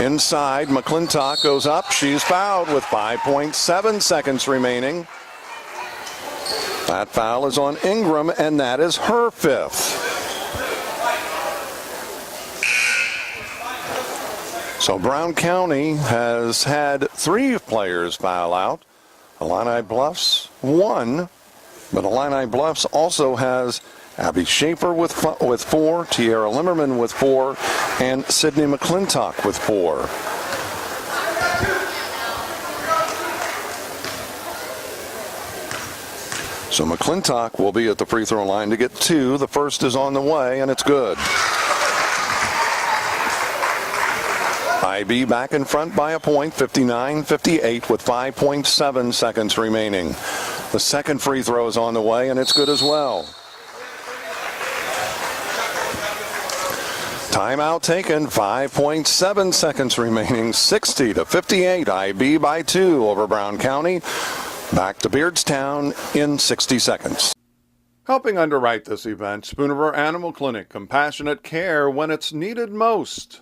inside. McClintock goes up. She's fouled with 5.7 seconds remaining. That foul is on Ingram, and that is her fifth. So Brown County has had 3 players foul out. Illini Bluffs 1. But Illini Bluffs also has Abby Schaefer with 4, Tiara Limmerman with 4, and Sydney McClintock with 4. So McClintock will be at the free throw line to get 2. The first is on the way, and it's good. IB back in front by a point, 59-58 with 5.7 seconds remaining. The second free throw is on the way, and it's good as well. Timeout taken, 5.7 seconds remaining, 60-58. IB by 2 over Brown County. Back to Beardstown in 60 seconds. Helping underwrite this event, Spooniver Animal Clinic, compassionate care when it's needed most.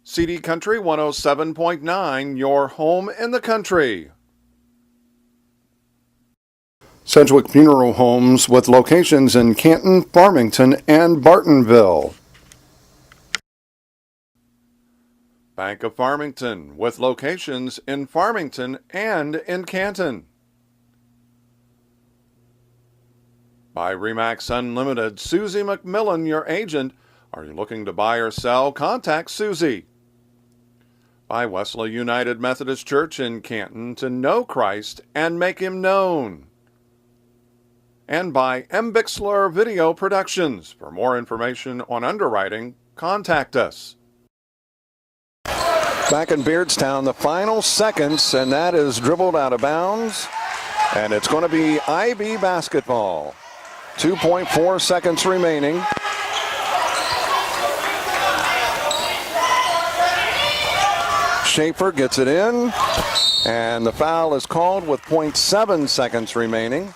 CD Country 107.9, your home in the country. Sedgwick Funeral Homes with locations in Canton, Farmington, and Bartonville. Bank of Farmington with locations in Farmington and in Canton. By Remax Unlimited, Susie McMillan, your agent. Are you looking to buy or sell? Contact Susie. By Wesley United Methodist Church in Canton, to know Christ and make him known. And by M. Bixler Video Productions. For more information on underwriting, contact us. Back in Beardstown, the final seconds, and that is dribbled out of bounds. And it's going to be IB basketball. 2.4 seconds remaining. Schaefer gets it in, and the foul is called with 0.7 seconds remaining.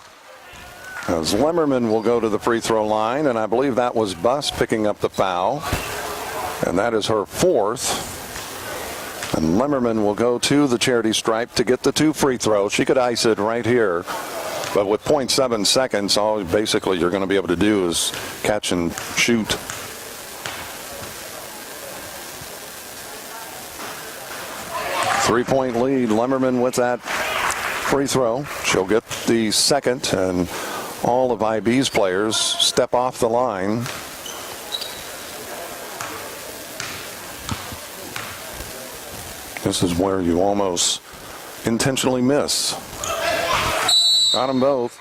As Lemmerman will go to the free throw line, and I believe that was Buss picking up the foul, and that is her 4th. And Lemmerman will go to the charity stripe to get the 2 free throws. She could ice it right here, but with 0.7 seconds, all basically you're going to be able to do is catch and shoot. Three-point lead. Lemmerman with that free throw. She'll get the second, and all of IB's players step off the line. This is where you almost intentionally miss. Got them both.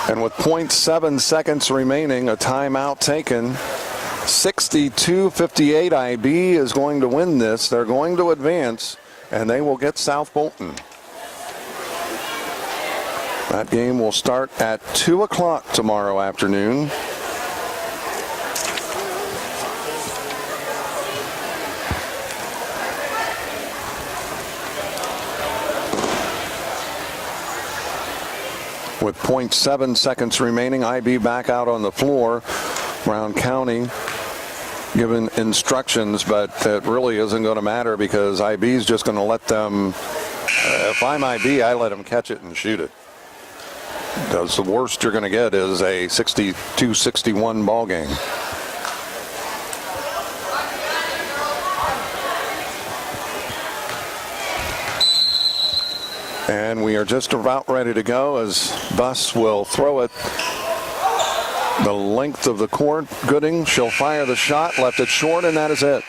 And with 0.7 seconds remaining, a timeout taken. 62-58, IB is going to win this. They're going to advance, and they will get South Bolton. That game will start at 2 o'clock tomorrow afternoon. With 0.7 seconds remaining, IB back out on the floor. Brown County given instructions, but it really isn't going to matter because IB is just going to let them, if I'm IB, I let them catch it and shoot it. Because the worst you're going to get is a 62-61 ball game. And we are just about ready to go as Buss will throw it the length of the court. Gooding, she'll fire the shot, left it short, and that is it.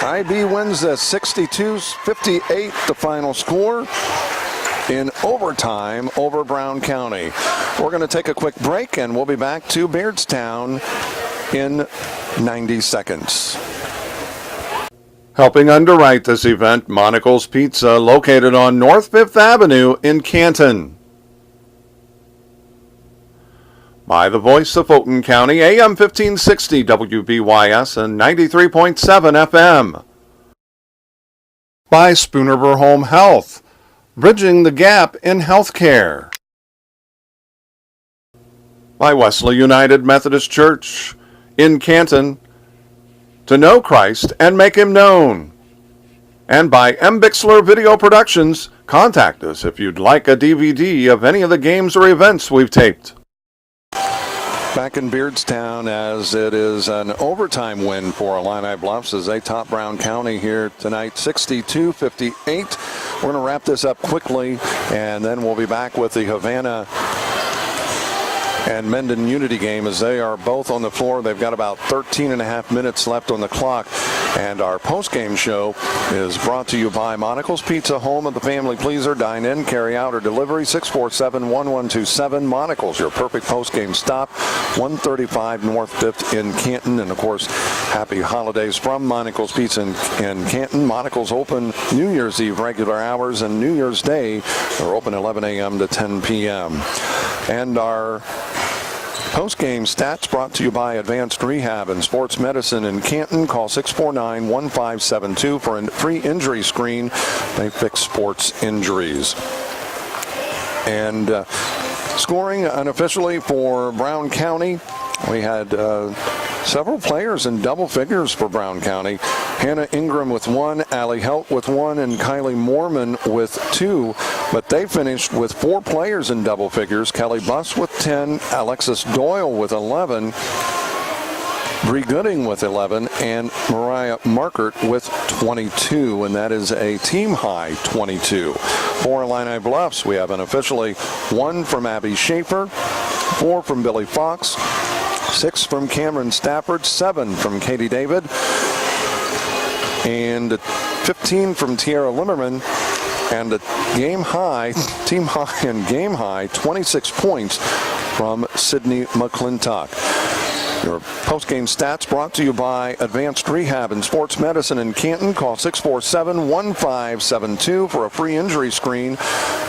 IB wins this 62-58, the final score in overtime over Brown County. We're going to take a quick break, and we'll be back to Beardstown in 90 seconds. Helping underwrite this event, Monocle's Pizza, located on North 5th Avenue in Canton. By the voice of Fulton County, AM 1560 WBYS and 93.7 FM. By Spoonerver Home Health, bridging the gap in healthcare. By Wesley United Methodist Church in Canton, to know Christ and make him known. And by M. Bixler Video Productions, contact us if you'd like a DVD of any of the games or events we've taped. Back in Beardstown, as it is an overtime win for Illini Bluffs as they top Brown County here tonight, 62-58. We're going to wrap this up quickly, and then we'll be back with the Havana and Mendon Unity game as they are both on the floor. They've got about 13 and a half minutes left on the clock. And our post-game show is brought to you by Monocle's Pizza, home of the family pleaser. Dine in, carry out, or delivery, 647-1127. Monocle's, your perfect post-game stop, 135 North 5th in Canton. And, of course, happy holidays from Monocle's Pizza in Canton. Monocle's open New Year's Eve regular hours, and New Year's Day they're open 11 a.m. to 10 p.m. And our post-game stats brought to you by Advanced Rehab and Sports Medicine in Canton. Call 649-1572 for a free injury screen. They fix sports injuries. And scoring unofficially for Brown County, we had several players in double figures for Brown County. Hannah Ingram with 1, Allie Helt with 1, and Kylie Moorman with 2. But they finished with 4 players in double figures. Kelly Buss with 10, Alexis Doyle with 11, Bree Gooding with 11, and Mariah Markert with 22, and that is a team high 22. For Illini Bluffs, we have unofficially 1 from Abby Schaefer, 4 from Billy Fox, 6 from Cameron Stafford, 7 from Katie David, and 15 from Tiara Limmerman, and a game high, team high and game high, 26 points from Sydney McClintock. Your post-game stats brought to you by Advanced Rehab and Sports Medicine in Canton. Call 647-1572 for a free injury screen.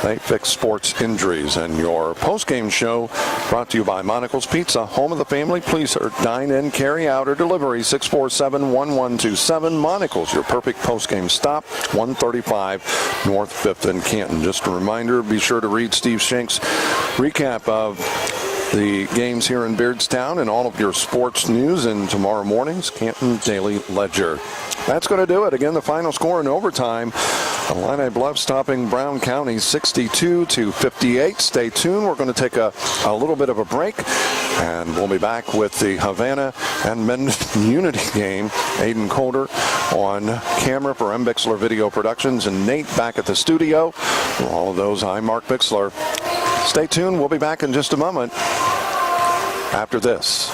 They fix sports injuries. And your post-game show brought to you by Monocle's Pizza, home of the family pleaser. Dine in, carry out, or delivery, 647-1127. Monocle's, your perfect post-game stop, 135 North 5th in Canton. Just a reminder, be sure to read Steve Shank's recap of the games here in Beardstown and all of your sports news in tomorrow morning's Canton Daily Ledger. That's going to do it. Again, the final score in overtime, Illini Bluffs topping Brown County 62-58. Stay tuned. We're going to take a little bit of a break, and we'll be back with the Havana and Mendon Unity game. Aiden Coulter on camera for M. Bixler Video Productions, and Nate back at the studio. For all of those, I'm Mark Bixler. Stay tuned. We'll be back in just a moment after this.